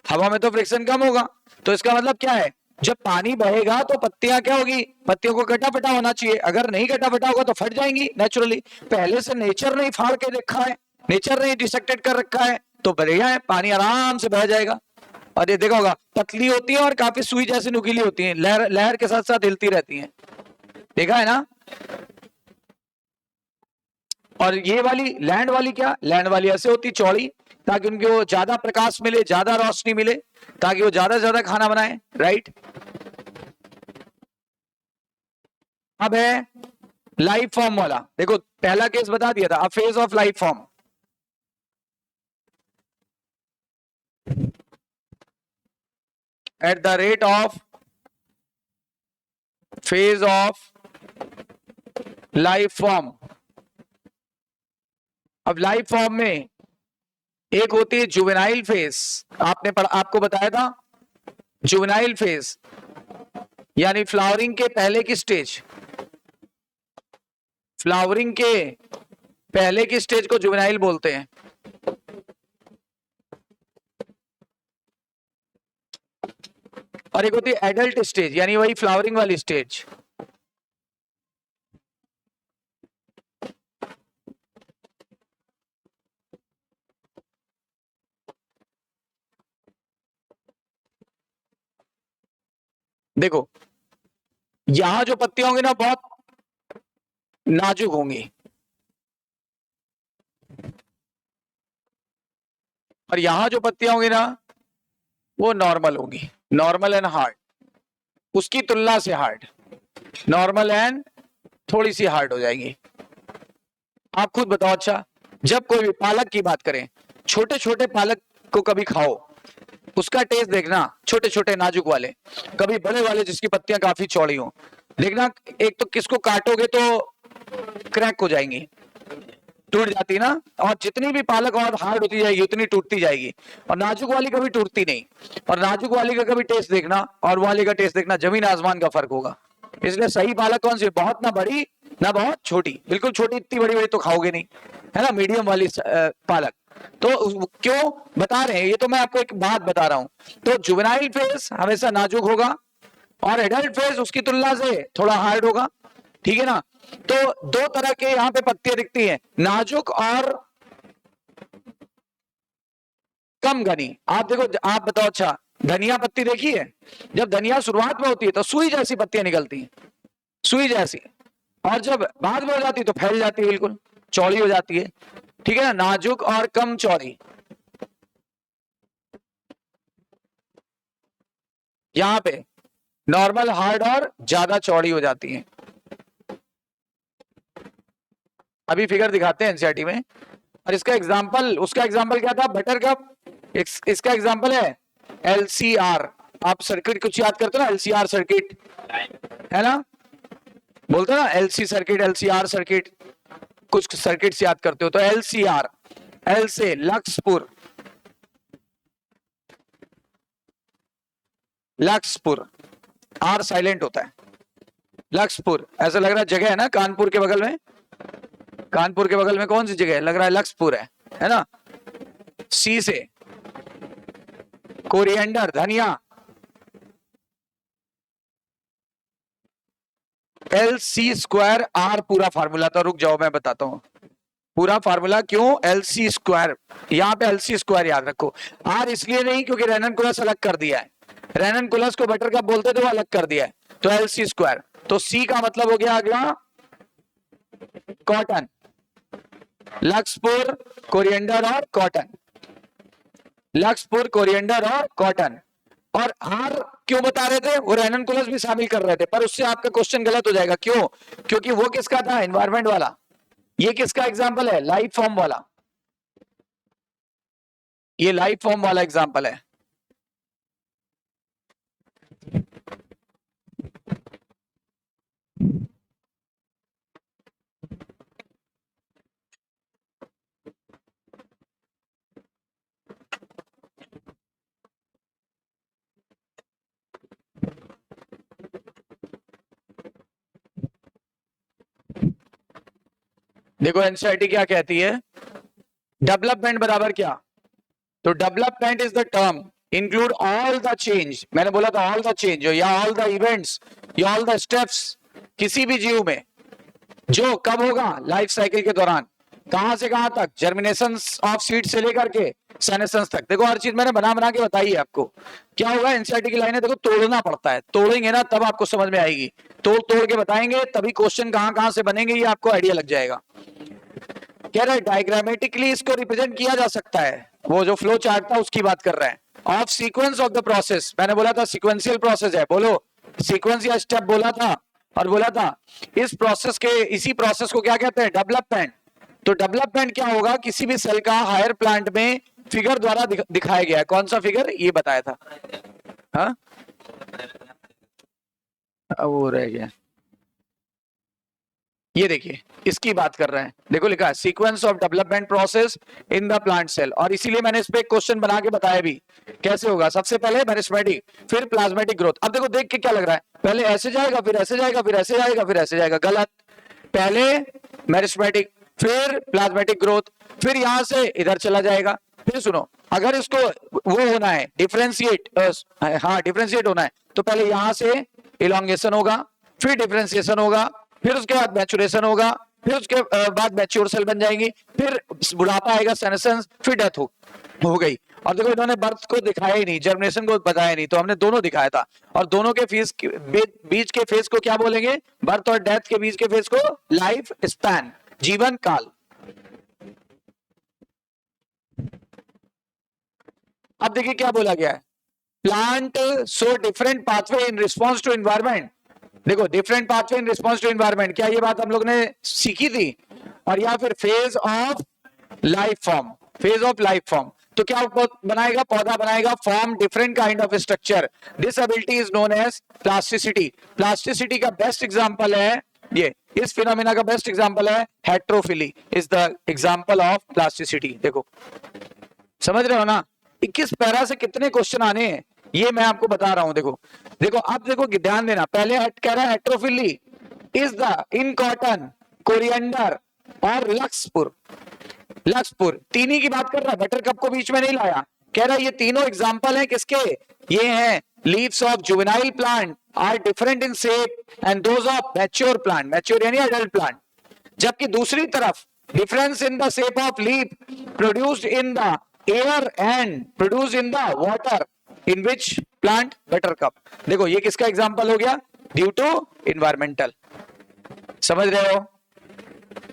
हवा में तो फ्रिक्शन कम होगा। तो इसका मतलब क्या है, जब पानी बहेगा तो पत्तियां क्या होगी, पत्तियों को कटा फटा होना चाहिए, अगर नहीं कटा फटा होगा तो फट जाएंगी नेचुरली। पहले से नेचर ने फाड़ के रखा है, नेचर ने डिसेक्टेड कर रखा है, तो बढ़िया है, पानी आराम से बह जाएगा। और ये देखा होगा, पतली होती है और काफी सुई जैसी नुकीली होती है, लहर लहर के साथ साथ हिलती रहती है, देखा है ना। और ये वाली लैंड वाली, क्या लैंड वाली ऐसे होती चौड़ी, ताकि उनको ज्यादा प्रकाश मिले, ज्यादा रोशनी मिले, ताकि वो ज्यादा से ज्यादा खाना बनाए, राइट। अब है लाइफ फॉर्म वाला, देखो पहला केस बता दिया था, a phase of life form. At the rate of phase of life form. अब लाइफ फॉर्म में एक होती है जुवेनाइल फेज, आपने आपको बताया था जुवेनाइल फेज, यानी फ्लावरिंग के पहले की स्टेज, फ्लावरिंग के पहले की स्टेज को जुवेनाइल बोलते हैं। और एक होती है एडल्ट स्टेज, यानी वही फ्लावरिंग वाली स्टेज। देखो यहां जो पत्तियां होंगी ना बहुत नाजुक होंगी, और यहां जो पत्तियां होंगी ना वो नॉर्मल होंगी, नॉर्मल एंड हार्ड, उसकी तुलना से हार्ड, नॉर्मल एंड थोड़ी सी हार्ड हो जाएगी। आप खुद बताओ, अच्छा जब कोई भी पालक की बात करें, छोटे छोटे पालक को कभी खाओ, उसका टेस्ट देखना, छोटे छोटे नाजुक वाले, कभी बड़े वाले जिसकी पत्तियां काफी चौड़ी हो, देखना एक तो किसको काटोगे तो क्रैक हो जाएंगी, टूट जाती ना, और जितनी भी पालक और हार्ड होती जाएगी उतनी टूटती जाएगी, और नाजुक वाली कभी टूटती नहीं। और नाजुक वाली का कभी टेस्ट देखना और वाली का टेस्ट देखना, जमीन आसमान का फर्क होगा। इसलिए सही पालक कौन सी, बहुत ना बड़ी ना बहुत छोटी, बिल्कुल छोटी, इतनी बड़ी बड़ी तो खाओगे नहीं, है ना, मीडियम वाली पालक। तो क्यों बता रहे हैं, ये तो मैं आपको एक बात बता रहा हूं। तो जुवेनाइल फेज हमेशा नाजुक होगा, और एडल्ट फेज उसकी तुलना से थोड़ा हार्ड होगा, ठीक है ना। तो दो तरह के यहां पे पत्तियां दिखती हैं, नाजुक और कम घनी। आप देखो, आप बताओ, अच्छा धनिया पत्ती देखी है, जब धनिया शुरुआत में होती है तो सुई जैसी पत्तियां निकलती हैं, सुई जैसी, और जब बाद में हो जाती है तो फैल जाती है, बिल्कुल चौड़ी हो जाती है, ठीक है ना, नाजुक और कम चौड़ी। यहां पे नॉर्मल, हार्ड और ज्यादा चौड़ी हो जाती है। अभी फिगर दिखाते हैं एनसीईआरटी में। और इसका एग्जांपल, उसका एग्जांपल क्या था, बटर कप। इसका एग्जांपल है एलसीआर। आप सर्किट कुछ याद करते हो ना, एलसीआर सर्किट, है ना, बोलते हो ना एलसी सर्किट, एलसीआर सर्किट, कुछ सर्किट्स याद करते हो तो एलसीआर, एल से लक्सपुर, लक्सपुर, आर साइलेंट होता है, लक्सपुर, ऐसा लग रहा है जगह है ना कानपुर के बगल में, कानपुर के बगल में कौन सी जगह है, लग रहा है लक्सपुर है ना। सी से कोरिएंडर, धनिया, एल सी स्क्वायर आर पूरा फार्मूला था, रुक जाओ मैं बताता हूं पूरा फार्मूला। क्यों एल सी स्क्वायर, यहां पे एल सी स्क्वायर याद रखो, आर इसलिए नहीं क्योंकि रेनन-कुलस अलग कर दिया है, रेनन-कुलस को बटर कप बोलते थे वो अलग कर दिया है, तो एल सी स्क्वायर। तो सी का मतलब हो गया अगला कॉटन, लक्सपुर, कोरिएंडर और कॉटन, लक्सपुर, कोरिएंडर और कॉटन। और आर क्यों बता रहे थे, वो रेनन-कुलस भी शामिल कर रहे थे, पर उससे आपका क्वेश्चन गलत हो जाएगा। क्यों, क्योंकि वो किसका था, एनवायरमेंट वाला, ये किसका एग्जांपल है, लाइफ फॉर्म वाला। ये लाइफ फॉर्म वाला एग्जांपल है। देखो एनसीईआरटी क्या कहती है, डेवलपमेंट बराबर क्या, तो development is the term include all the change, मैंने बोला था ऑल द चेंज या ऑल द इवेंट्स या ऑल द स्टेप्स किसी भी जीव में जो कब होगा, लाइफ साइकिल के दौरान, कहां से कहां तक, जर्मिनेशन ऑफ सीड से लेकर के सेनेसेंस तक। देखो हर चीज मैंने बना बना के बताई है आपको। क्या होगा, एनसीईआरटी की लाइनें देखो तोड़ना पड़ता है, तोड़ेंगे ना तब आपको समझ में आएगी, तोड़ तोड़ के बताएंगे तभी क्वेश्चन कहां कहां से बनेंगे ये आपको आइडिया लग जाएगा। कह रहा है डायग्रामेटिकली इसको रिप्रेजेंट किया जा सकता है, वो जो फ्लो चार्ट था उसकी बात कर रहा है। Of sequence of the process, मैंने बोला था सीक्वेंशियल प्रोसेस है, बोलो सीक्वेंस या स्टेप बोला था, और बोला था इस प्रोसेस के, इसी प्रोसेस को क्या कहते हैं, डेवलपमेंट। तो डेवलपमेंट क्या होगा, किसी भी सेल का हायर प्लांट में फिगर द्वारा दिखाया गया है। कौन सा फिगर, ये बताया था, हाँ वो रह गया, ये देखिए इसकी बात कर रहे हैं। देखो लिखा है sequence of development process in the plant cell, और इसीलिए मैंने इस पे एक क्वेश्चन बना के बताया भी कैसे होगा। सबसे पहले मेरिस्टेमेटिक, फिर प्लाज्मेटिक ग्रोथ। अब देखो देख के क्या लग रहा है, पहले ऐसे जाएगा फिर ऐसे जाएगा फिर ऐसे जाएगा फिर ऐसे जाएगा, गलत। पहले मेरिस्टेमेटिक फिर प्लाज्मेटिक ग्रोथ, फिर यहां से इधर चला जाएगा। फिर सुनो, अगर इसको वो होना है डिफरेंशिएट, हाँ डिफरेंशिएट होना है, तो पहले यहां से इलोंगेशन होगा, फिर डिफरेंशिएशन होगा, फिर उसके बाद मैचुरेशन होगा, फिर उसके बाद मैच्योर सेल बन जाएंगी, फिर बुढ़ापा आएगा, सेनेसेंस, फिर डेथ हो गई। और देखो इन्होंने बर्थ को दिखाया ही नहीं, जर्मिनेशन को बताया नहीं, तो हमने दोनों दिखाया था। और दोनों के बीच के फेज को क्या बोलेंगे, बर्थ और डेथ के बीच के फेज को लाइफ स्पैन, जीवन काल। अब देखिए क्या बोला गया है, plant so different pathway in response to environment. देखो different pathway in response to environment, क्या ये बात हम लोग ने सीखी थी, और या फिर phase of life form, phase of life form. तो क्या बनाएगा, पौधा बनाएगा, form different kind of structure. This ability is known as plasticity. Plasticity का बेस्ट एग्जांपल है ये, इस फिनोमेना का बेस्ट एग्जांपल है heterophylly, is the example of plasticity. देखो समझ रहे हो ना, 21 पैरा से कितने क्वेश्चन आने हैं ये मैं आपको बता रहा हूं। देखो देखो अब देखो ध्यान देना, पहले कह रहा है heterophylly is the in cotton, coriander और लक्सपुर। लक्सपुर तीन ही की बात कर रहा है, बटर कप को बीच में नहीं लाया। कह रहा है ये तीनों एग्जांपल हैं किसके, ये हैं leaves of juvenile plant are different in shape and those of mature plant, mature यानी एडल्ट प्लांट। जबकि दूसरी तरफ difference in the shape of leaf produced in the air and produced in the water in which plant, buttercup. देखो ये किसका example हो गया, due to environmental. समझ रहे हो,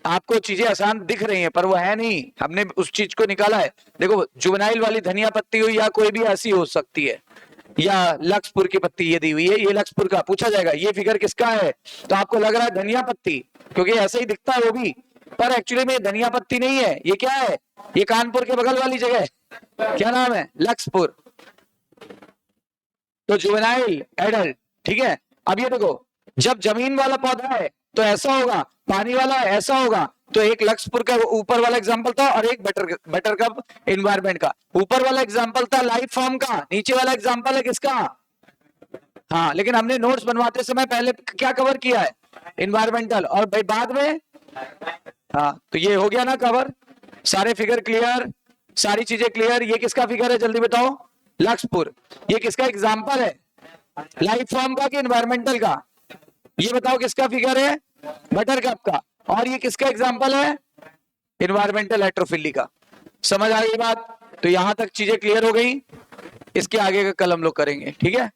आपको चीजें आसान दिख रही हैं पर वो है नहीं, हमने उस चीज को निकाला है। देखो जुवेनाइल वाली धनिया पत्ती हुई या कोई भी ऐसी हो सकती है, या लक्सपुर की पत्ती ये दी हुई है, ये लक्सपुर का पूछा जाएगा ये फिगर किसका है, तो आपको लग रहा है धनिया पत्ती, क्योंकि ऐसे ही दिखता है वो भी, पर एक्चुअली में धनिया पत्ती नहीं है। ये क्या है, ये कानपुर के बगल वाली जगह, क्या नाम है, लक्सपुर। तो जुवेनाइल एडल्ट, ठीक है। अब ये देखो जब जमीन वाला पौधा है तो ऐसा होगा, पानी वाला ऐसा होगा। तो एक लक्सपुर का ऊपर वाला एग्जांपल था और एक बटर कप एनवायरनमेंट का। ऊपर वाला एग्जांपल था लाइफ फॉर्म का, नीचे वाला एग्जांपल है किसका, हाँ लेकिन हमने नोट्स बनवाते समय पहले क्या कवर किया है, एनवायरमेंटल, और भाई बाद में, हाँ तो ये हो गया ना कवर, सारे फिगर क्लियर, सारी चीजें क्लियर। ये किसका फिगर है जल्दी बताओ, लक्सपुर। ये किसका एग्जांपल है, लाइफ फॉर्म का कि एनवायरमेंटल का, ये बताओ किसका फिगर है, बटर कप का। और ये किसका एग्जांपल है, एनवायरमेंटल हेट्रोफिली का। समझ आ गई बात, तो यहां तक चीजें क्लियर हो गई, इसके आगे का कल हम लोग करेंगे, ठीक है।